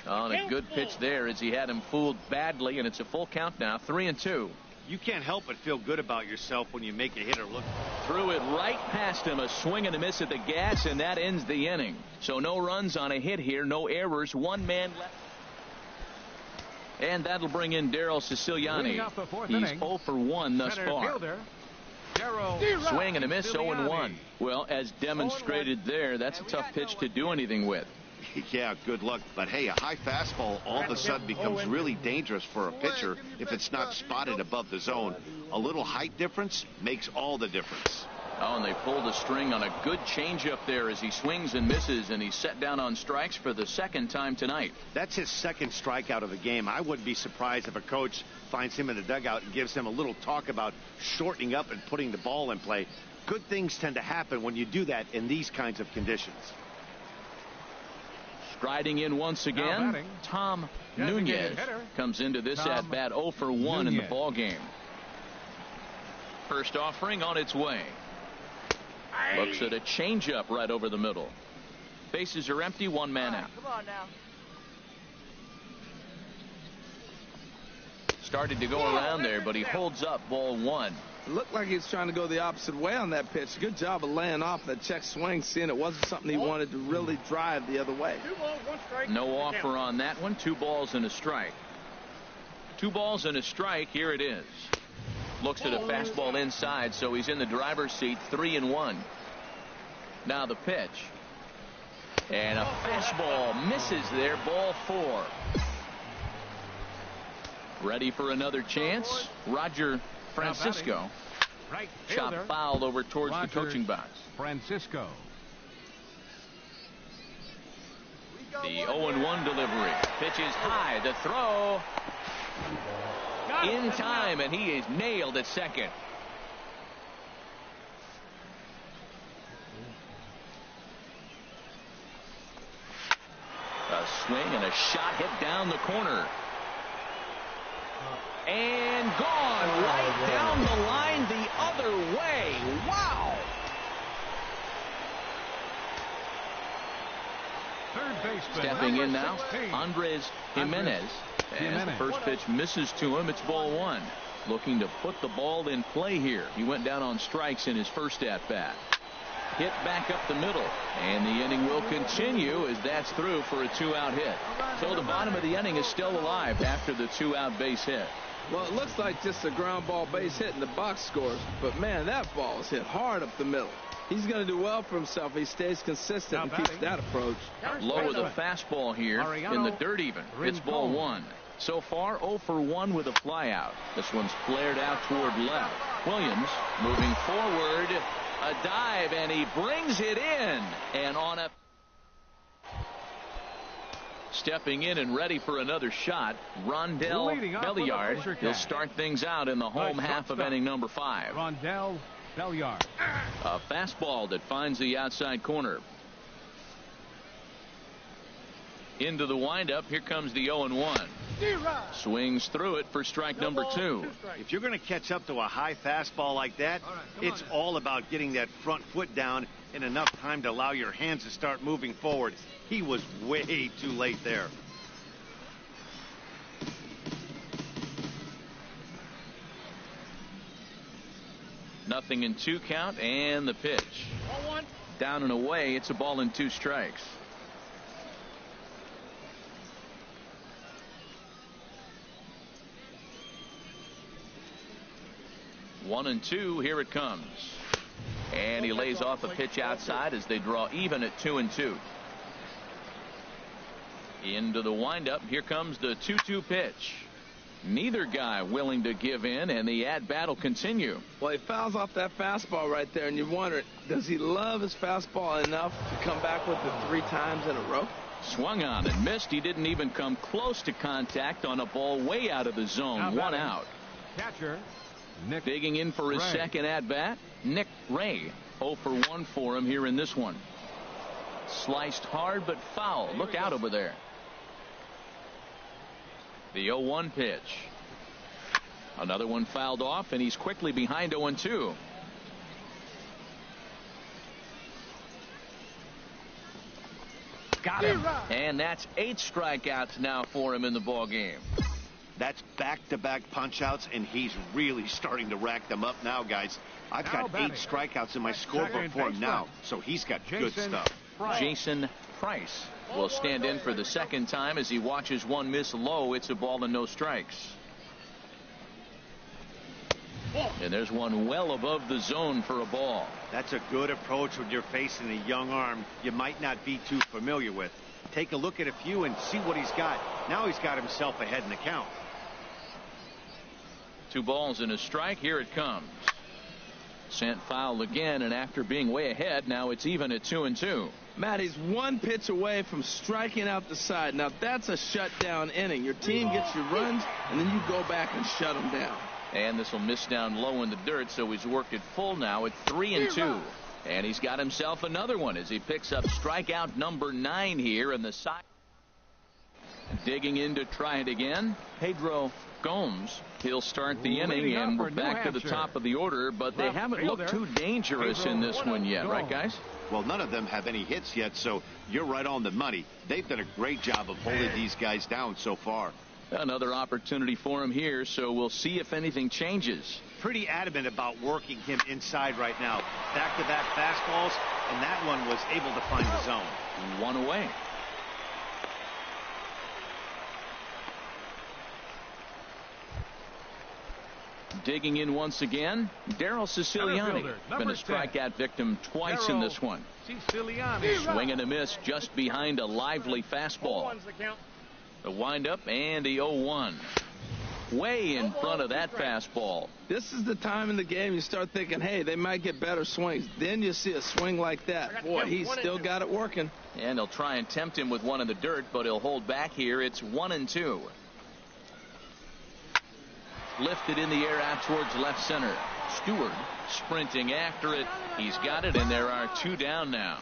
On a good pitch there as he had him fooled badly, and it's a full count now. 3-2. You can't help but feel good about yourself when you make a hitter look. Threw it right past him. A swing and a miss at the gas, and that ends the inning. So no runs on a hit here, no errors, 1 man left. And that'll bring in Darryl Siciliani. He's 0 for 1 thus far. Swing and a miss, 0-1. Well, as demonstrated there, that's a tough pitch to do anything with. Yeah, good luck. But, hey, a high fastball all of a sudden becomes really dangerous for a pitcher if it's not spotted above the zone. A little height difference makes all the difference. Oh, and they pulled a string on a good changeup there as he swings and misses, and he's set down on strikes for the second time tonight. That's his second strikeout of the game. I wouldn't be surprised if a coach finds him in the dugout and gives him a little talk about shortening up and putting the ball in play. Good things tend to happen when you do that in these kinds of conditions. Striding in once again, Tom Nunez comes into this at bat 0 for 1 in the ball game. First offering on its way. Looks at a changeup right over the middle. Bases are empty, one man out. Come on now. Started to go around there, but he holds up ball 1. It looked like he was trying to go the opposite way on that pitch. Good job of laying off that check swing, seeing it wasn't something he wanted to really drive the other way. 2 balls, 1 strike. No offer on that one. 2 balls and a strike. 2 balls and a strike. Here it is. Looks at a fastball inside, so he's in the driver's seat, 3-1. Now the pitch. And a fastball misses there, ball 4. Ready for another chance. Roger Francisco. Chop fouled over towards the coaching box. Francisco. The 0-1 delivery. Pitch is high. The throw. In time, and he is nailed at second. A swing and a shot hit down the corner. And gone right down the line the other way. Wow. Third baseman. Stepping in now, Andres Jimenez. As the first pitch misses to him, it's ball 1. Looking to put the ball in play here. He went down on strikes in his first at-bat. Hit back up the middle, and the inning will continue as that's through for a 2-out hit. So the bottom of the inning is still alive after the 2-out base hit. Well, it looks like just a ground ball base hit in the box scores, but man, that ball is hit hard up the middle. He's going to do well for himself if he stays consistent and keeps that approach. Low with a fastball here in the dirt even. It's ball 1. So far 0 for 1 with a flyout. This one's flared out toward left. Williams moving forward. A dive, and he brings it in. And on a stepping in and ready for another shot, Rondell Belliard. He'll start things out in the home half of inning number 5. Rondell Belliard. A fastball that finds the outside corner. Into the windup. Here comes the 0-1. Swings through it for strike number 2. If you're going to catch up to a high fastball like that, it's all about getting that front foot down in enough time to allow your hands to start moving forward. He was way too late there. Nothing in 2 count, and the pitch. Down and away. It's a ball and 2 strikes. One and 2. Here it comes. And he lays off a pitch outside as they draw even at 2-2. Into the windup. Here comes the 2-2 pitch. Neither guy willing to give in, and the at-bat will continue. Well, he fouls off that fastball right there, and you wonder, does he love his fastball enough to come back with it 3 times in a row? Swung on and missed. He didn't even come close to contact on a ball way out of the zone. 1 out. Catcher Nick digging in for his second at-bat, Nick Ray. 0 for 1 for him here in this one. Sliced hard but foul. Look out over there. The 0-1 pitch. Another one fouled off, and he's quickly behind 0-2. Got him. And that's 8 strikeouts now for him in the ball game. That's back-to-back punch-outs, and he's really starting to rack them up now, guys. I've got 8 strikeouts in my scorebook for him now, so he's got good stuff. Jason Price will stand in for the second time as he watches one miss low. It's a ball and no strikes. And there's one well above the zone for a ball. That's a good approach when you're facing a young arm you might not be too familiar with. Take a look at a few and see what he's got. Now he's got himself ahead in the count. 2 balls and a strike. Here it comes. Sent foul again, and after being way ahead, now it's even at 2-2. Matt, he's one pitch away from striking out the side. Now that's a shutdown inning. Your team gets your runs, and then you go back and shut them down. And this will miss down low in the dirt, so he's worked it full now at 3-2. And he's got himself another one as he picks up strikeout number 9 here in the side. Digging in to try it again, Pedro Gomes. He'll start the inning, and we're back to the top of the order, but they haven't looked too dangerous in this one yet, right, guys? Well, none of them have any hits yet, so you're right on the money. They've done a great job of holding these guys down so far. Another opportunity for him here, so we'll see if anything changes. Pretty adamant about working him inside right now. Back-to-back fastballs, and that one was able to find the zone. One away. Digging in once again, Daryl Siciliani. Been a strikeout victim twice in this one. Swing and a miss just behind a lively fastball. The windup and the 0-1. Way in front of that fastball. This is the time in the game you start thinking, hey, they might get better swings. Then you see a swing like that. Boy, he's still got it working. And they'll try and tempt him with one in the dirt, but he'll hold back here. It's 1-2. Lifted in the air out towards left center. Stewart sprinting after it. He's got it, and there are 2 down now.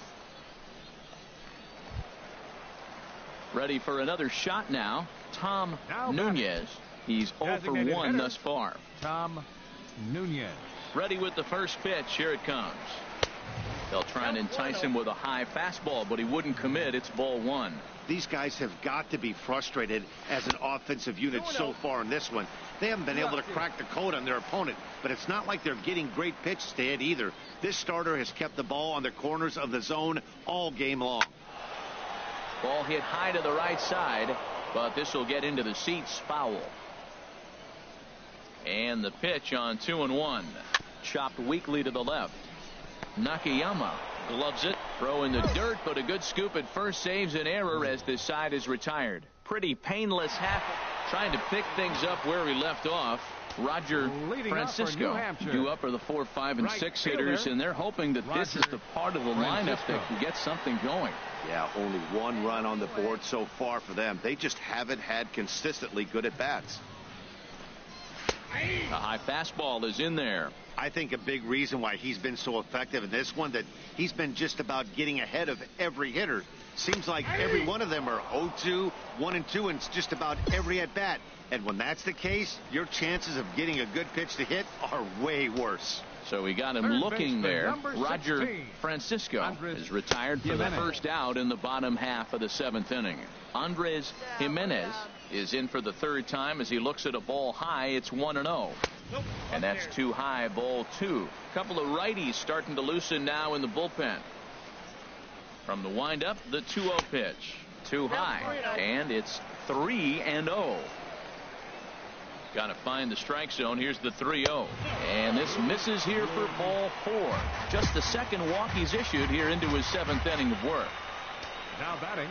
Ready for another shot now. Tom Nunez. He's 0 for 1 thus far. Tom Nunez. Ready with the first pitch. Here it comes. They'll try and entice him with a high fastball, but he wouldn't commit. It's ball 1. These guys have got to be frustrated as an offensive unit so far in this one. They haven't been able to crack the code on their opponent, but it's not like they're getting great pitches to hit either. This starter has kept the ball on the corners of the zone all game long. Ball hit high to the right side, but this will get into the seats. Foul. And the pitch on 2-1. Chopped weakly to the left. Nakayama gloves it. Throw in the dirt, but a good scoop at first saves an error as this side is retired. Pretty painless half. Trying to pick things up where he left off. Roger Francisco due up are the 4, 5, and 6 hitters, and they're hoping that this is the part of the lineup that can get something going. Yeah, only 1 run on the board so far for them. They just haven't had consistently good at bats. A high fastball is in there. I think a big reason why he's been so effective in this one, that he's been just about getting ahead of every hitter. Seems like every one of them are 0-2, 1-2, and it's just about every at bat. And when that's the case, your chances of getting a good pitch to hit are way worse. So we got him looking there. Roger Francisco is retired for the first out in the bottom half of the 7th inning. Andres Jimenez is in for the 3rd time as he looks at a ball high. It's 1-0. And that's too high, ball 2. Couple of righties starting to loosen now in the bullpen. From the windup, the 2-0 pitch. Too high, and it's 3-0. Got to find the strike zone. Here's the 3-0. And this misses here for ball 4. Just the second walk he's issued here into his 7th inning of work. Now batting.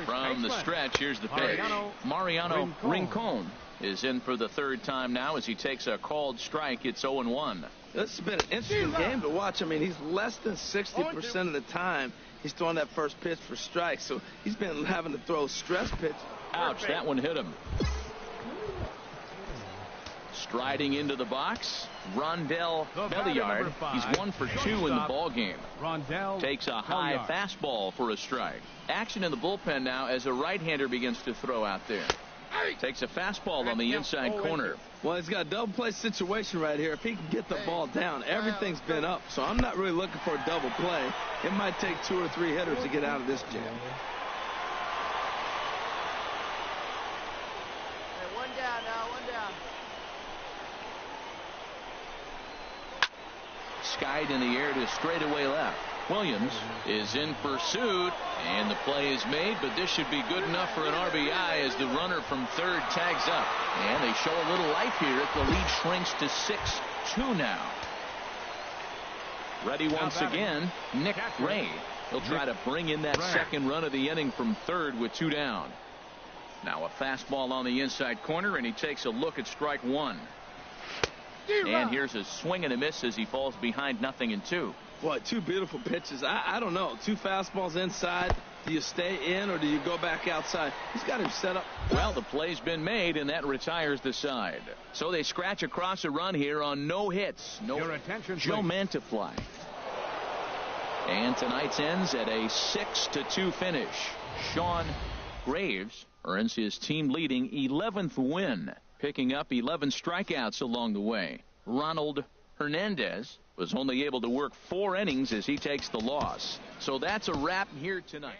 From the stretch, here's the pitch. Mariano Rincon is in for the 3rd time now as he takes a called strike. It's 0-1. This has been an interesting game to watch. I mean, he's less than 60% of the time he's throwing that first pitch for strikes. So he's been having to throw stress pitch. Ouch, that one hit him. Striding into the box, Rondell Belliard. He's 1 for 2 in the ball game. Takes a high fastball for a strike. Action in the bullpen now as a right-hander begins to throw out there. Takes a fastball on the inside corner. Well, he's got a double play situation right here. If he can get the ball down, everything's been up. So I'm not really looking for a double play. It might take 2 or 3 hitters to get out of this jam. Hey, 1 down now, 1 down. Skied in the air to straightaway left. Williams is in pursuit, and the play is made, but this should be good enough for an RBI as the runner from 3rd tags up. And they show a little life here as the lead shrinks to 6-2 now. Ready once again, Nick Ray. He'll try to bring in that second run of the inning from 3rd with 2 down. Now a fastball on the inside corner, and he takes a look at strike 1. And here's a swing and a miss as he falls behind 0-2. Boy, two beautiful pitches. I don't know. Two fastballs inside. Do you stay in or do you go back outside? He's got him set up. Well, the play's been made, and that retires the side. So they scratch across a run here on no hits. No Joe Manta fly. And tonight's ends at a 6-2 finish. Sean Graves earns his team-leading 11th win, picking up 11 strikeouts along the way. Ronald Hernandez was only able to work 4 innings as he takes the loss. So that's a wrap here tonight.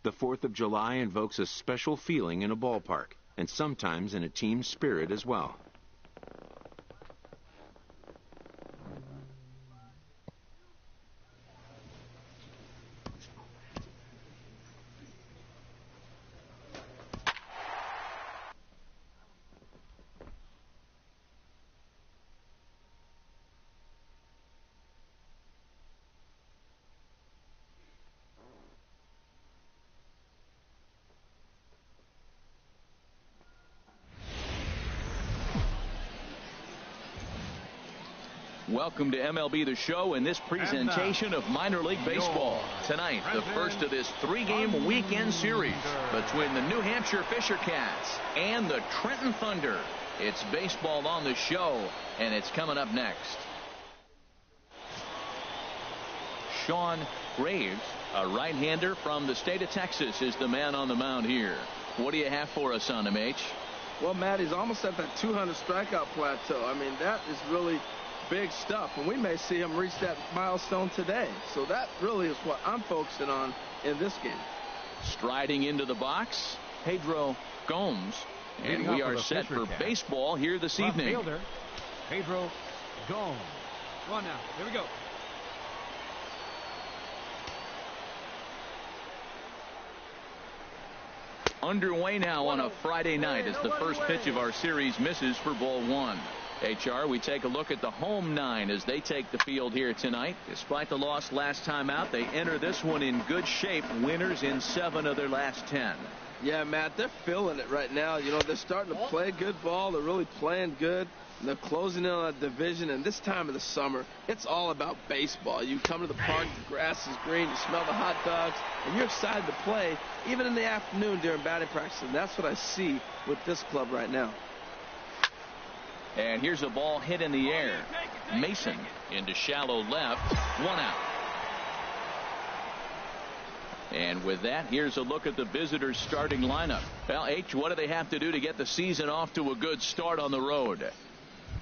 The 4th of July invokes a special feeling in a ballpark, and sometimes in a team spirit as well. Welcome to MLB The Show and this presentation of minor league baseball. Tonight, the first of this 3-game weekend series between the New Hampshire Fisher Cats and the Trenton Thunder. It's baseball on the show, and it's coming up next. Sean Graves, a right-hander from the state of Texas, is the man on the mound here. What do you have for us on him, H? Well, Matt, he's almost at that 200 strikeout plateau. I mean, that is really big stuff, and we may see him reach that milestone today. So that really is what I'm focusing on in this game. Striding into the box, Pedro Gomes, and we are set for baseball here this evening. Fielder, Pedro Gomes. Come on now, here we go. Underway now on a Friday night as the first pitch of our series misses for ball 1. HR, we take a look at the home 9 as they take the field here tonight. Despite the loss last time out, they enter this one in good shape, winners in 7 of their last 10. Yeah, Matt, they're feeling it right now. You know, they're starting to play good ball. They're really playing good. They're closing in on that division, and this time of the summer, it's all about baseball. You come to the park, the grass is green, you smell the hot dogs, and you're excited to play, even in the afternoon during batting practice, and that's what I see with this club right now. And here's a ball hit in the air. Mason into shallow left. 1 out. And with that, here's a look at the visitors' starting lineup. Well, H, what do they have to do to get the season off to a good start on the road?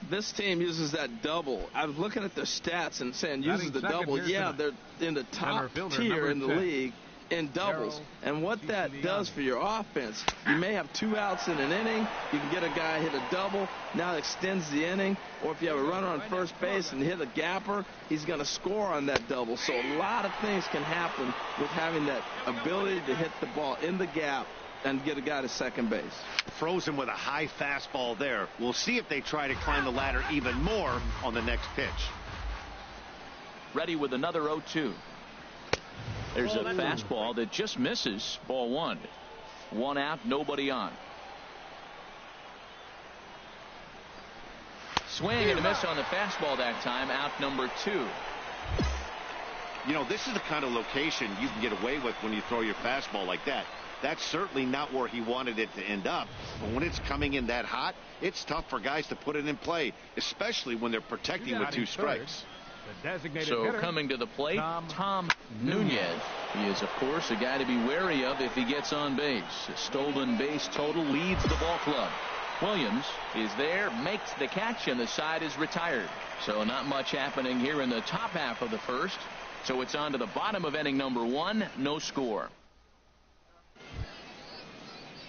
This team uses that double. I was looking at their stats and saying uses the double. Yeah, they're in the top tier in the league in doubles. And what that does for your offense, you may have 2 outs in an inning. You can get a guy hit a double. Now it extends the inning. Or if you have a runner on first base and hit a gapper, he's going to score on that double. So a lot of things can happen with having that ability to hit the ball in the gap and get a guy to second base. Frozen with a high fastball there. We'll see if they try to climb the ladder even more on the next pitch. Ready with another 0-2. There's a fastball that just misses. Ball 1. 1 out, nobody on. Swing and a miss on the fastball that time. Out number 2. You know, this is the kind of location you can get away with when you throw your fastball like that. That's certainly not where he wanted it to end up. But when it's coming in that hot, it's tough for guys to put it in play, especially when they're protecting with 2 strikes. So coming to the plate, Tom Nunez. He is, of course, a guy to be wary of if he gets on base. A stolen base total leads the ball club. Williams is there, makes the catch, and the side is retired. So not much happening here in the top half of the first. So it's on to the bottom of inning number 1. No score.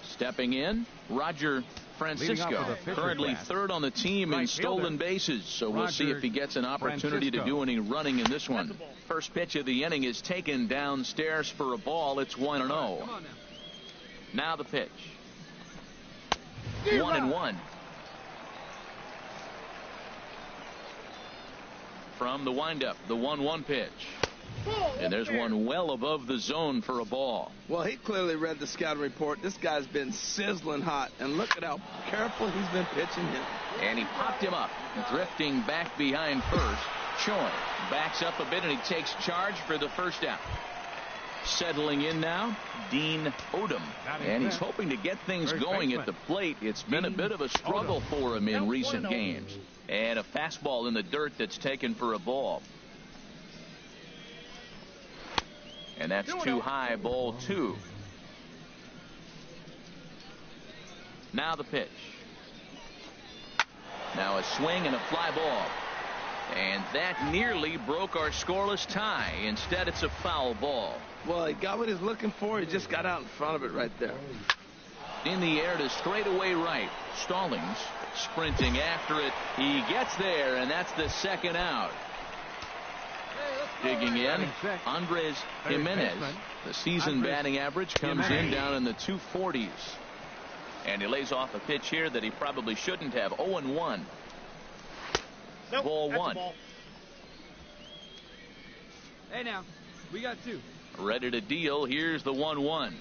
Stepping in, Roger Francisco, currently third on the team in stolen bases. So we'll see if he gets an opportunity to do any running in this one. First pitch of the inning is taken downstairs for a ball. It's 1-0. Now the pitch. 1-1. From the windup, the 1-1 pitch. And there's one well above the zone for a ball. Well, he clearly read the scouting report. This guy's been sizzling hot, and look at how careful he's been pitching him. And he popped him up, drifting back behind first. Choi backs up a bit, and he takes charge for the first out. Settling in now, Dean Odom. And he's hoping to get things going at the plate. It's been a bit of a struggle for him in recent games. And a fastball in the dirt that's taken for a ball. And that's too high, ball 2. Now the pitch. Now a swing and a fly ball. And that nearly broke our scoreless tie. Instead, it's a foul ball. Well, he got what he's looking for. He just got out in front of it right there. In the air to straightaway right. Stallings sprinting after it. He gets there, and that's the second out. Digging in, Andres Jimenez. The season batting average comes in down in the 240s. And he lays off a pitch here that he probably shouldn't have. 0-1. Nope, ball 1. Hey, now, we got 2. Ready to deal. Here's the 1-1.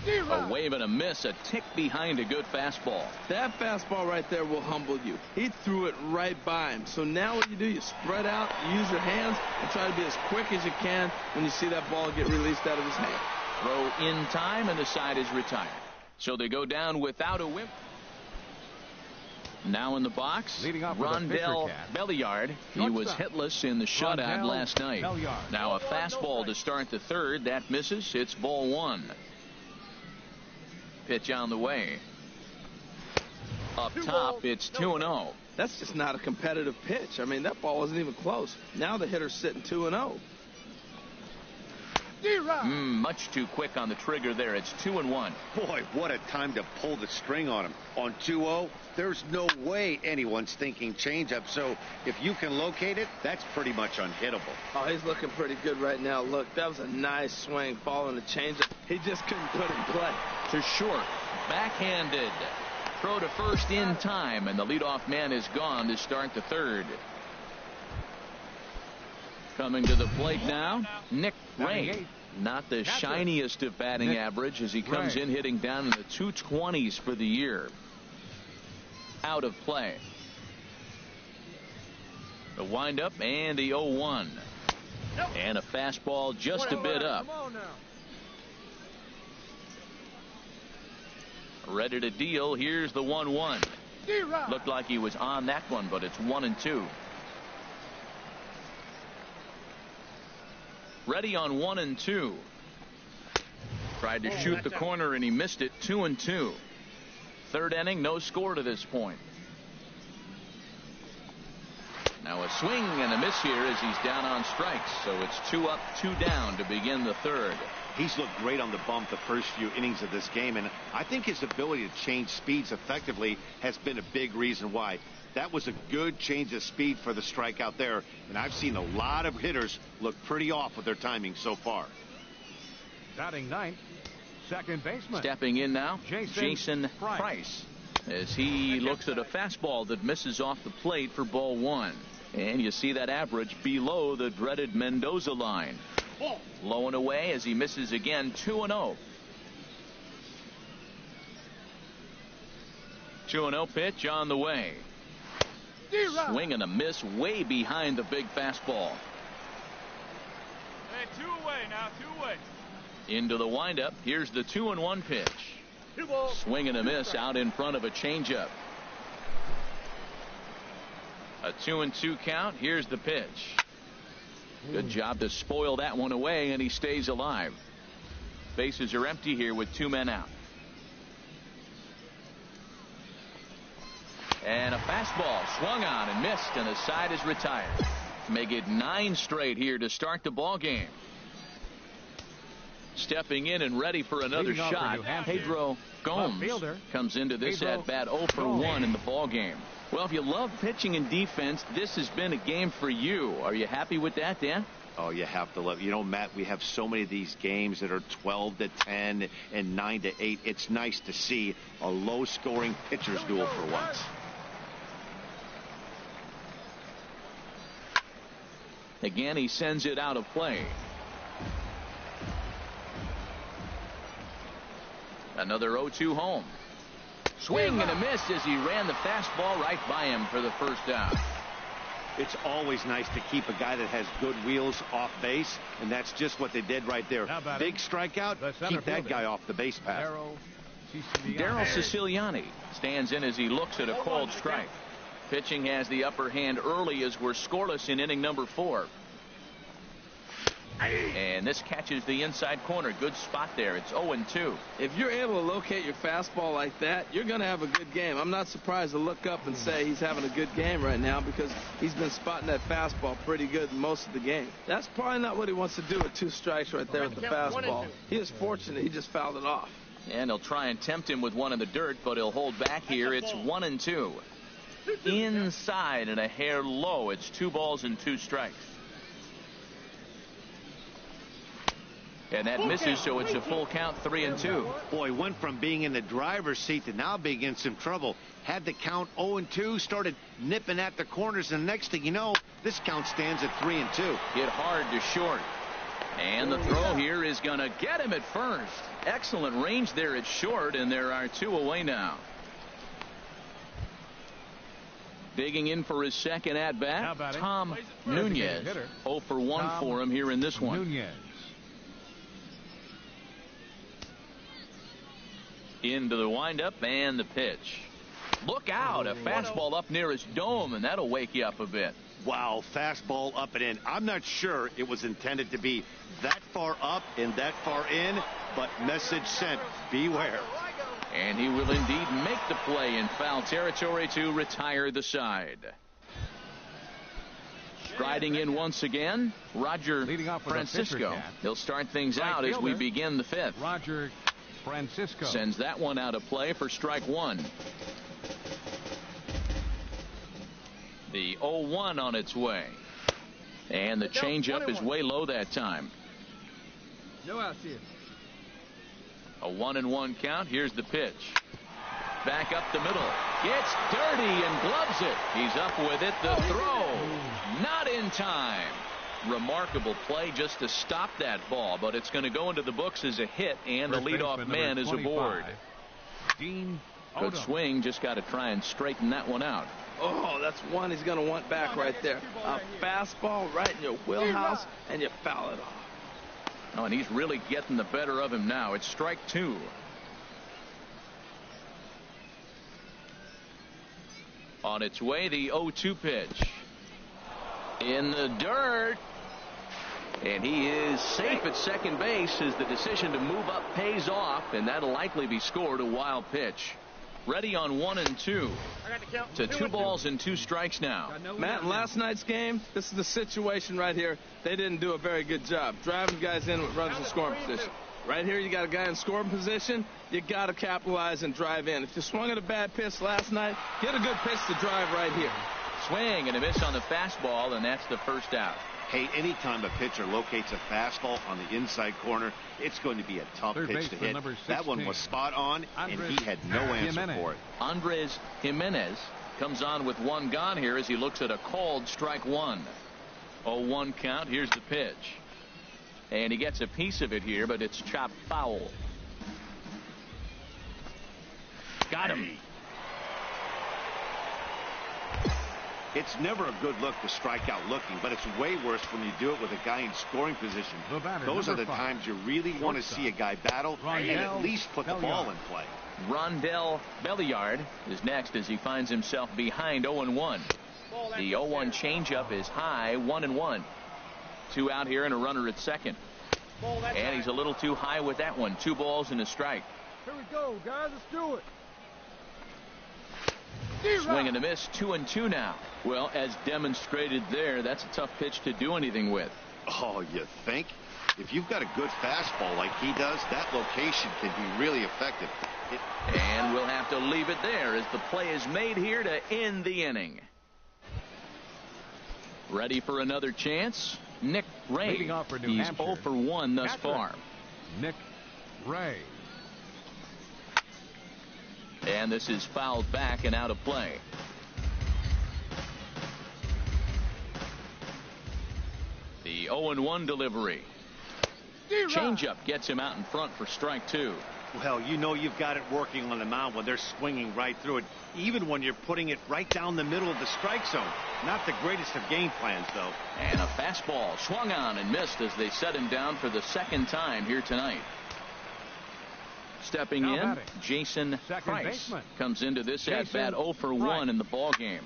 A wave and a miss, a tick behind a good fastball. That fastball right there will humble you. He threw it right by him. So now what you do, you spread out, use your hands, and try to be as quick as you can when you see that ball get released out of his hand. Throw in time, and the side is retired. So they go down without a whip. Now in the box, Rondell Belliard. He was hitless in the shutout last night. Now a fastball to start the third. That misses. It's ball 1. Pitch on the way. Up top, it's 2-0. That's just not a competitive pitch. I mean, that ball wasn't even close. Now the hitter's sitting 2-0. Much too quick on the trigger there. It's 2-1. Boy, what a time to pull the string on him. On 2-0, there's no way anyone's thinking changeup. So if you can locate it, that's pretty much unhittable. Oh, he's looking pretty good right now. Look, that was a nice swing following the changeup. He just couldn't put it in play. To short, backhanded. Throw to first in time, and the leadoff man is gone to start the third. Coming to the plate now, Nick Ray. Not the shiniest of batting average as he comes in hitting down in the 220s for the year. Out of play. The windup and the 0-1. And a fastball just a bit up. Ready to deal. Here's the 1-1. Looked like he was on that one, but it's 1-2. Ready on 1-2. Tried to shoot the corner and he missed it. 2-2. Third inning, no score to this point. Now a swing and a miss here as he's down on strikes. So it's 2 up, 2 down to begin the third. He's looked great on the bump the first few innings of this game, and I think his ability to change speeds effectively has been a big reason why. That was a good change of speed for the strikeout there, and I've seen a lot of hitters look pretty off with their timing so far. Batting ninth, second baseman. Stepping in now, Jason Price, as he looks at a fastball that misses off the plate for ball 1. And you see that average below the dreaded Mendoza line. Low and away as he misses again. 2-0. 2-0 pitch on the way. Swing and a miss way behind the big fastball. Hey, 2 away now, 2 away. Into the windup. Here's the 2-1 pitch. Swing and a miss out in front of a changeup. A 2-2 count. Here's the pitch. Good job to spoil that one away, and he stays alive. Bases are empty here with 2 men out. And a fastball swung on and missed, and the side is retired. Make it 9 straight here to start the ball game. Stepping in and ready for another shot, Pedro Gomes comes into this at bat 0 for 1 in the ball game. Well, if you love pitching and defense, this has been a game for you. Are you happy with that, Dan? Oh, you have to love. You know, Matt, we have so many of these games that are 12-10 and 9-8. It's nice to see a low-scoring pitcher's duel for once. Again, he sends it out of play. Another 0-2 home. Swing and a miss as he ran the fastball right by him for the first down. It's always nice to keep a guy that has good wheels off base, and that's just what they did right there. Big strikeout, keep that guy off the base path. Daryl Siciliani stands in as he looks at a called strike. Pitching has the upper hand early as we're scoreless in inning number 4. And this catches the inside corner. Good spot there. It's 0-2. If you're able to locate your fastball like that, you're going to have a good game. I'm not surprised to look up and say he's having a good game right now because he's been spotting that fastball pretty good most of the game. That's probably not what he wants to do with 2 strikes right there with the fastball. He is fortunate he just fouled it off. And he'll try and tempt him with one in the dirt, but he'll hold back here. It's 1-2. Inside and a hair low. It's 2 balls and 2 strikes. And that misses, so it's a full count, 3-2. Boy, went from being in the driver's seat to now being in some trouble. Had the count 0-2, started nipping at the corners, and next thing you know, this count stands at 3-2. Hit hard to short. And the throw here is going to get him at first. Excellent range there at short, and there are 2 away now. Digging in for his second at-bat, Tom Nunez. 0 for 1 for him here in this one. Into the windup and the pitch. Look out, a fastball up near his dome, and that'll wake you up a bit. Wow, fastball up and in. I'm not sure it was intended to be that far up and that far in, but message sent, beware. And he will indeed make the play in foul territory to retire the side. Striding in once again, Roger Francisco. He'll start things out as we begin the 5th. Roger Francisco sends that one out of play for strike 1. The 0-1 on its way. And the changeup is way low that time. No outs here. A 1-1 count. Here's the pitch. Back up the middle. Gets dirty and gloves it. He's up with it. The throw. Not in time. Remarkable play just to stop that ball, but it's going to go into the books as a hit, and the leadoff man is aboard. Good swing. Just got to try and straighten that one out. Oh, that's one he's going to want back right there. A fastball right in your wheelhouse, and you foul it off. Oh, and he's really getting the better of him now. It's strike 2. On its way, the 0-2 pitch. In the dirt. And he is safe at second base as the decision to move up pays off, and that'll likely be scored a wild pitch. Ready on 1-2. To 2 balls and 2 strikes now. Matt, in last night's game, this is the situation right here. They didn't do a very good job driving guys in with runners in scoring position. Right here, you got a guy in scoring position. You got to capitalize and drive in. If you swung at a bad pitch last night, get a good pitch to drive right here. Swing and a miss on the fastball, and that's the first out. Hey, anytime a pitcher locates a fastball on the inside corner, it's going to be a tough pitch to hit. That one was spot on, and he had no answer for it. Andres Jimenez comes on with 1 gone here as he looks at a called strike 1. 0-1 count. Here's the pitch. And he gets a piece of it here, but it's chopped foul. Got him. It's never a good look to strike out looking, but it's way worse when you do it with a guy in scoring position. Those are the times you really want to see a guy battle and at least put the ball in play. Rondell Belliard is next as he finds himself behind 0-1. The 0-1 changeup is high, 1-1. 2 out here and a runner at second. And he's a little too high with that one. 2 balls and a strike. Here we go, guys. Let's do it. Swing and a miss, 2-2 now. Well, as demonstrated there, that's a tough pitch to do anything with. Oh, you think? If you've got a good fastball like he does, that location can be really effective. And we'll have to leave it there as the play is made here to end the inning. Ready for another chance? Nick Ray. He's 0 for 1 thus far. Nick Ray. And this is fouled back and out of play. The 0-1 delivery. Changeup gets him out in front for strike 2. Well, you know you've got it working on the mound when they're swinging right through it, even when you're putting it right down the middle of the strike zone. Not the greatest of game plans, though. And a fastball swung on and missed as they set him down for the second time here tonight. Stepping in, Jason Price comes into this at-bat 0 for 1 in the ballgame.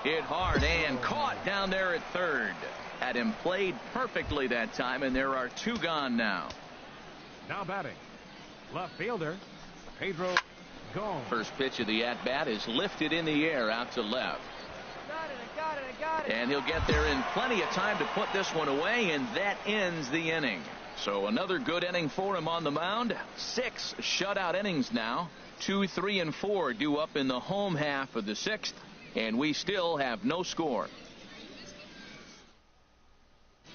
Hit hard and caught down there at third. Had him played perfectly that time, and there are 2 gone now. Now batting, left fielder, Pedro Gone. First pitch of the at-bat is lifted in the air out to left. I got it. And he'll get there in plenty of time to put this one away, and that ends the inning. So another good inning for him on the mound. 6 shutout innings now. 2, 3, and 4 due up in the home half of the 6th, and we still have no score.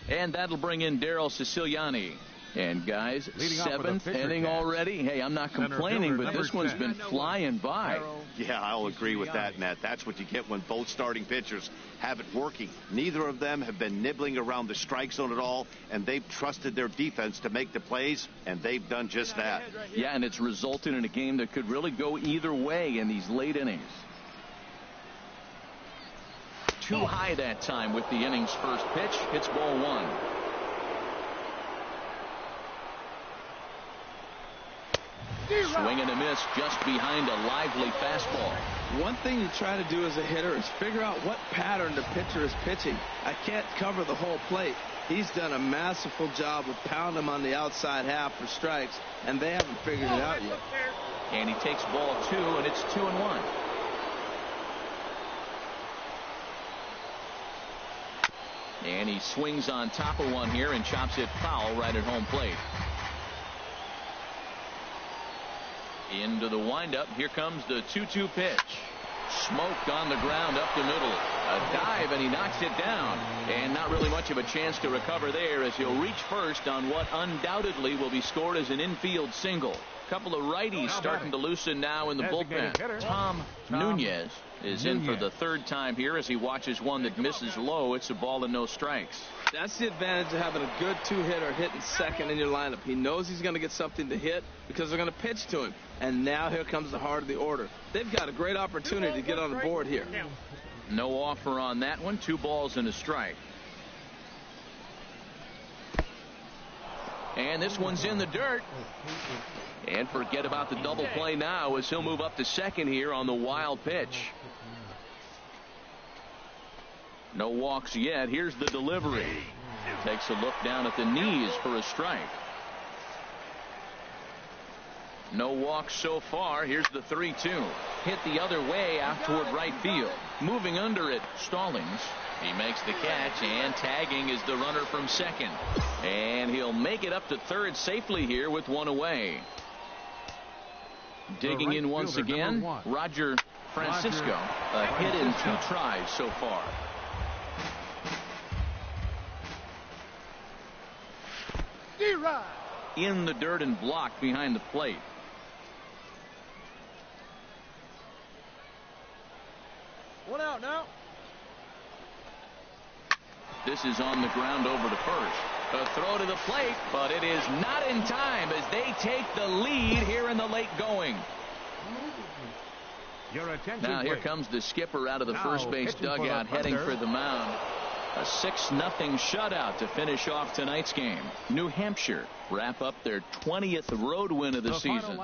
And that'll bring in Daryl Siciliani. And guys, 7th inning already. Hey, I'm not complaining, but this one's been flying by. Yeah, I'll agree with that, Matt. That's what you get when both starting pitchers have it working. Neither of them have been nibbling around the strike zone at all, and they've trusted their defense to make the plays, and they've done just that. Yeah, and it's resulted in a game that could really go either way in these late innings. Too high that time with the inning's first pitch. It's ball 1. Swing and a miss just behind a lively fastball. One thing you try to do as a hitter is figure out what pattern the pitcher is pitching. I can't cover the whole plate. He's done a masterful job of pounding him on the outside half for strikes, and they haven't figured it out yet. And he takes ball 2, and it's 2-1. And he swings on top of one here and chops it foul right at home plate. Into the windup. Here comes the 2-2 pitch. Smoked on the ground up the middle. A dive, and he knocks it down. And not really much of a chance to recover there as he'll reach first on what undoubtedly will be scored as an infield single. Couple of righties starting to loosen now in the bullpen. Tom Nunez is in for the 3rd time here as he watches one that misses low. It's a ball and no strikes. That's the advantage of having a good 2-hitter hitting second in your lineup. He knows he's going to get something to hit because they're going to pitch to him. And now here comes the heart of the order. They've got a great opportunity to get on the board here. No offer on that one. 2 balls and a strike. And this one's in the dirt. And forget about the double play now as he'll move up to second here on the wild pitch. No walks yet. Here's the delivery. Takes a look down at the knees for a strike. No walks so far. Here's the 3-2. Hit the other way out toward right field. Moving under it, Stallings. He makes the catch, and tagging is the runner from second. And he'll make it up to third safely here with one away. Digging in once again, Roger Francisco. A hit in 2 tries so far. In the dirt and blocked behind the plate. One out now. This is on the ground over to first. A throw to the plate, but it is not in time as they take the lead here in the late going. Now here comes the skipper out of the first base dugout heading for the mound. A 6-0 shutout to finish off tonight's game. New Hampshire wrap up their 20th road win of the season.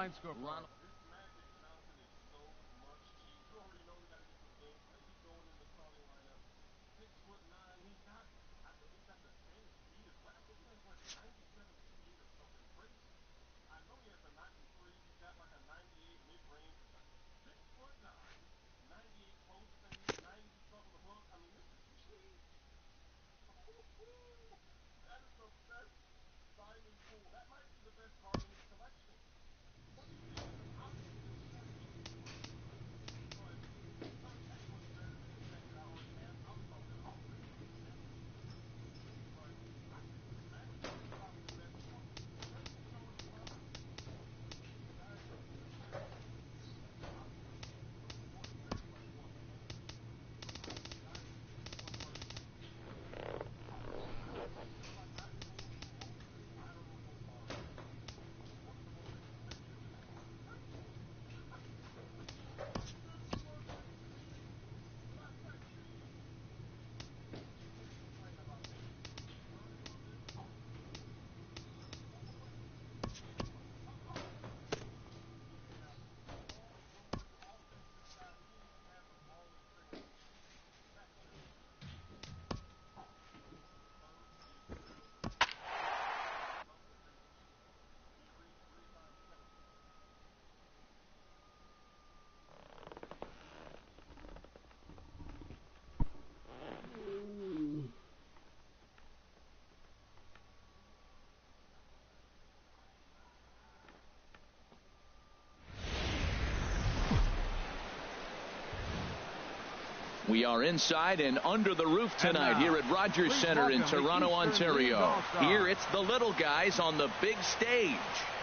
We are inside and under the roof tonight here at Rogers Center in Toronto, Ontario. Here it's the little guys on the big stage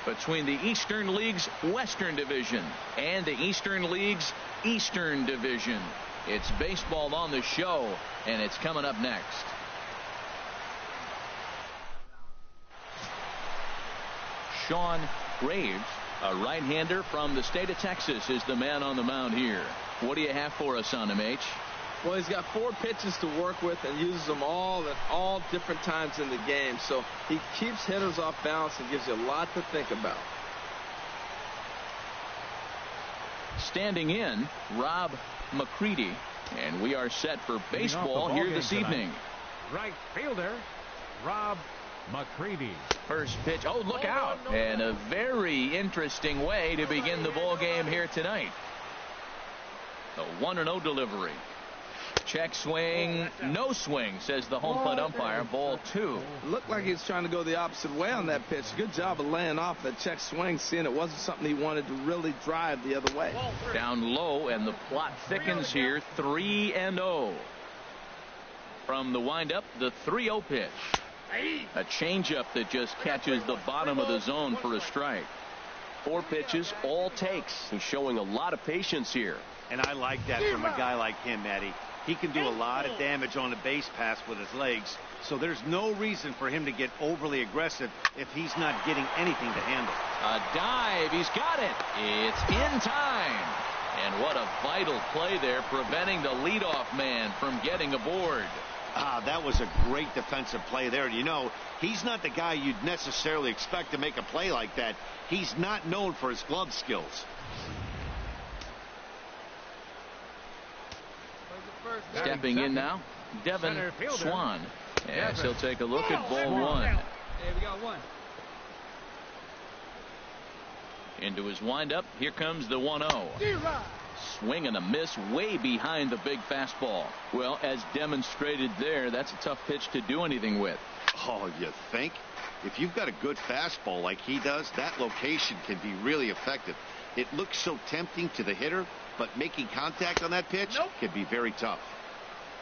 between the Eastern League's Western Division and the Eastern League's Eastern Division. It's baseball on the show, and it's coming up next. Sean Graves, a right-hander from the state of Texas, is the man on the mound here. What do you have for us on him, H? Well, he's got 4 pitches to work with and uses them all at all different times in the game. So he keeps hitters off balance and gives you a lot to think about. Standing in, Rob McCready, and we are set for baseball here this evening. Right fielder, Rob McCready. First pitch. Oh, look out. And a very interesting way to begin the ball game here tonight. The 1-0 delivery. Check swing, no swing, says the home plate umpire. Ball 2. Looked like he was trying to go the opposite way on that pitch. Good job of laying off that check swing, seeing it wasn't something he wanted to really drive the other way. Down low, and the plot thickens here. 3-0. From the windup, the 3-0 pitch. A changeup that just catches the bottom of the zone for a strike. 4 pitches, all takes. He's showing a lot of patience here. And I like that from a guy like him, Eddie. He can do a lot of damage on a base pass with his legs, so there's no reason for him to get overly aggressive if he's not getting anything to handle. A dive, he's got it. It's in time. And what a vital play there, preventing the leadoff man from getting aboard. That was a great defensive play there. You know, he's not the guy you'd necessarily expect to make a play like that. He's not known for his glove skills. Stepping in now, Devin Swan. As he'll take a look at ball 1. Hey, we got 1. Into his windup, here comes the 1-0. Swing and a miss way behind the big fastball. Well, as demonstrated there, that's a tough pitch to do anything with. Oh, you think? If you've got a good fastball like he does, that location can be really effective. It looks so tempting to the hitter, but making contact on that pitch can be very tough.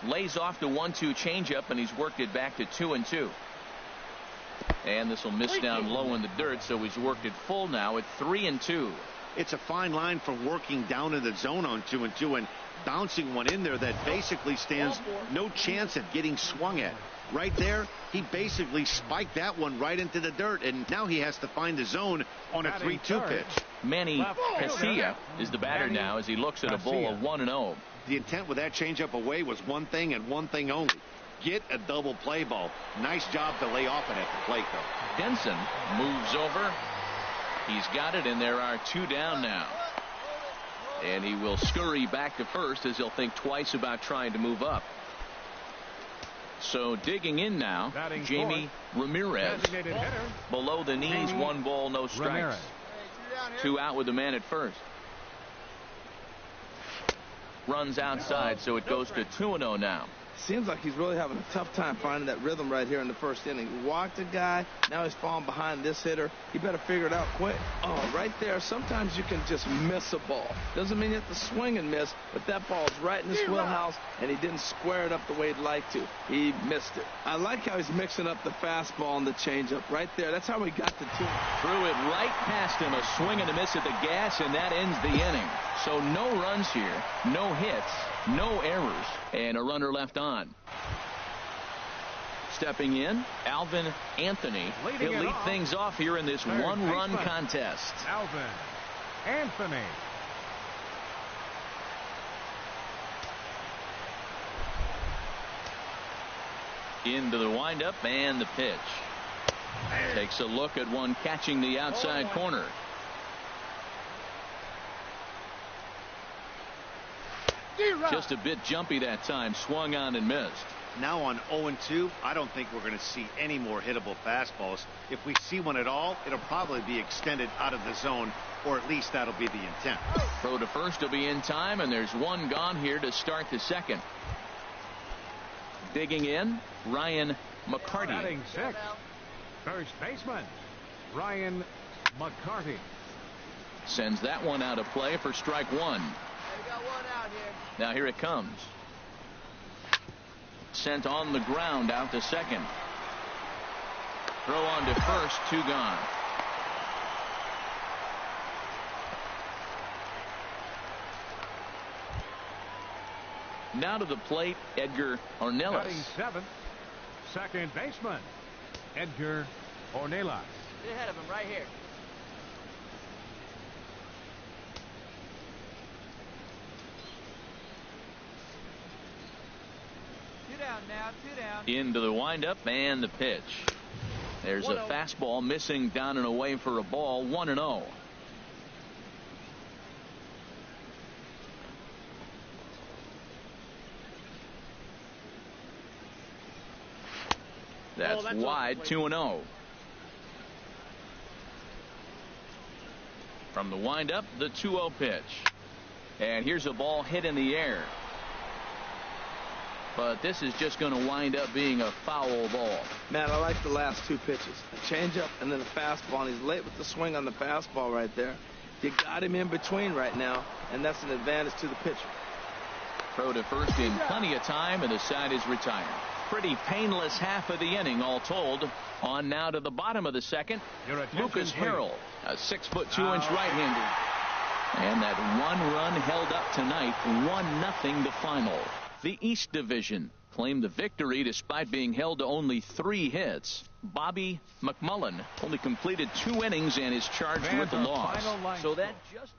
Lays off the 1-2 changeup, and he's worked it back to 2-2. And this will miss down low in the dirt, so he's worked it full now at 3-2. It's a fine line from working down in the zone on 2-2 and bouncing one in there that basically stands no chance at getting swung at. Right there, he basically spiked that one right into the dirt, and now he has to find the zone on a 3-2 pitch. Manny Casilla is the batter now as he looks at a ball of 1-0. The intent with that changeup away was one thing and one thing only. Get a double play ball. Nice job to lay off it at the plate, though. Denson moves over. He's got it, and there are 2 down now. And he will scurry back to first as he'll think twice about trying to move up. So digging in now, Jamie Ramirez. Below the knees, 1 ball, no strikes. 2 out with the man at first. Runs outside, so it goes to 2-0 now. Seems like he's really having a tough time finding that rhythm right here in the first inning. He walked a guy. Now he's falling behind this hitter. He better figure it out quick. Oh, right there. Sometimes you can just miss a ball. Doesn't mean you have to swing and miss, but that ball's right in his wheelhouse, and he didn't square it up the way he'd like to. He missed it. I like how he's mixing up the fastball and the changeup right there. That's how we got the two. Threw it right past him. A swing and a miss at the gas, and that ends the inning. So no runs here, no hits, no errors, and a runner left on. Stepping in, Alvin Anthony. He'll lead things off here in this one-run contest. Alvin Anthony. Into the windup and the pitch. Takes a look at one catching the outside corner. Just a bit jumpy that time. Swung on and missed. Now on 0-2, I don't think we're going to see any more hittable fastballs. If we see one at all, it'll probably be extended out of the zone, or at least that'll be the intent. Throw to first will be in time, and there's one gone here to start the second. Digging in, Ryan McCarty. Batting sixth, first baseman, Ryan McCarty. Sends that one out of play for strike one. They got one out here. Now here it comes. Sent on the ground out to second. Throw on to first, two gone. Now to the plate, Edgar Ornelas. Batting seventh, second baseman, Edgar Ornelas. Get ahead of him right here. Now, two down. Into the windup and the pitch. There's a fastball missing down and away for a ball. 1-0. That's wide. 2-0. From the windup, the 2-0 pitch. And here's a ball hit in the air. But this is just going to wind up being a foul ball. Man, I like the last two pitches. A changeup and then a fastball. And he's late with the swing on the fastball right there. You got him in between right now, and that's an advantage to the pitcher. Throw to first in plenty of time, and the side is retired. Pretty painless half of the inning, all told. On now to the bottom of the second. Lucas Harrell, a 6'2" right-hander. And that one run held up tonight. 1-0 the final. The East Division claimed the victory despite being held to only 3 hits. Bobby McMullen only completed 2 innings and is charged with the loss. So that just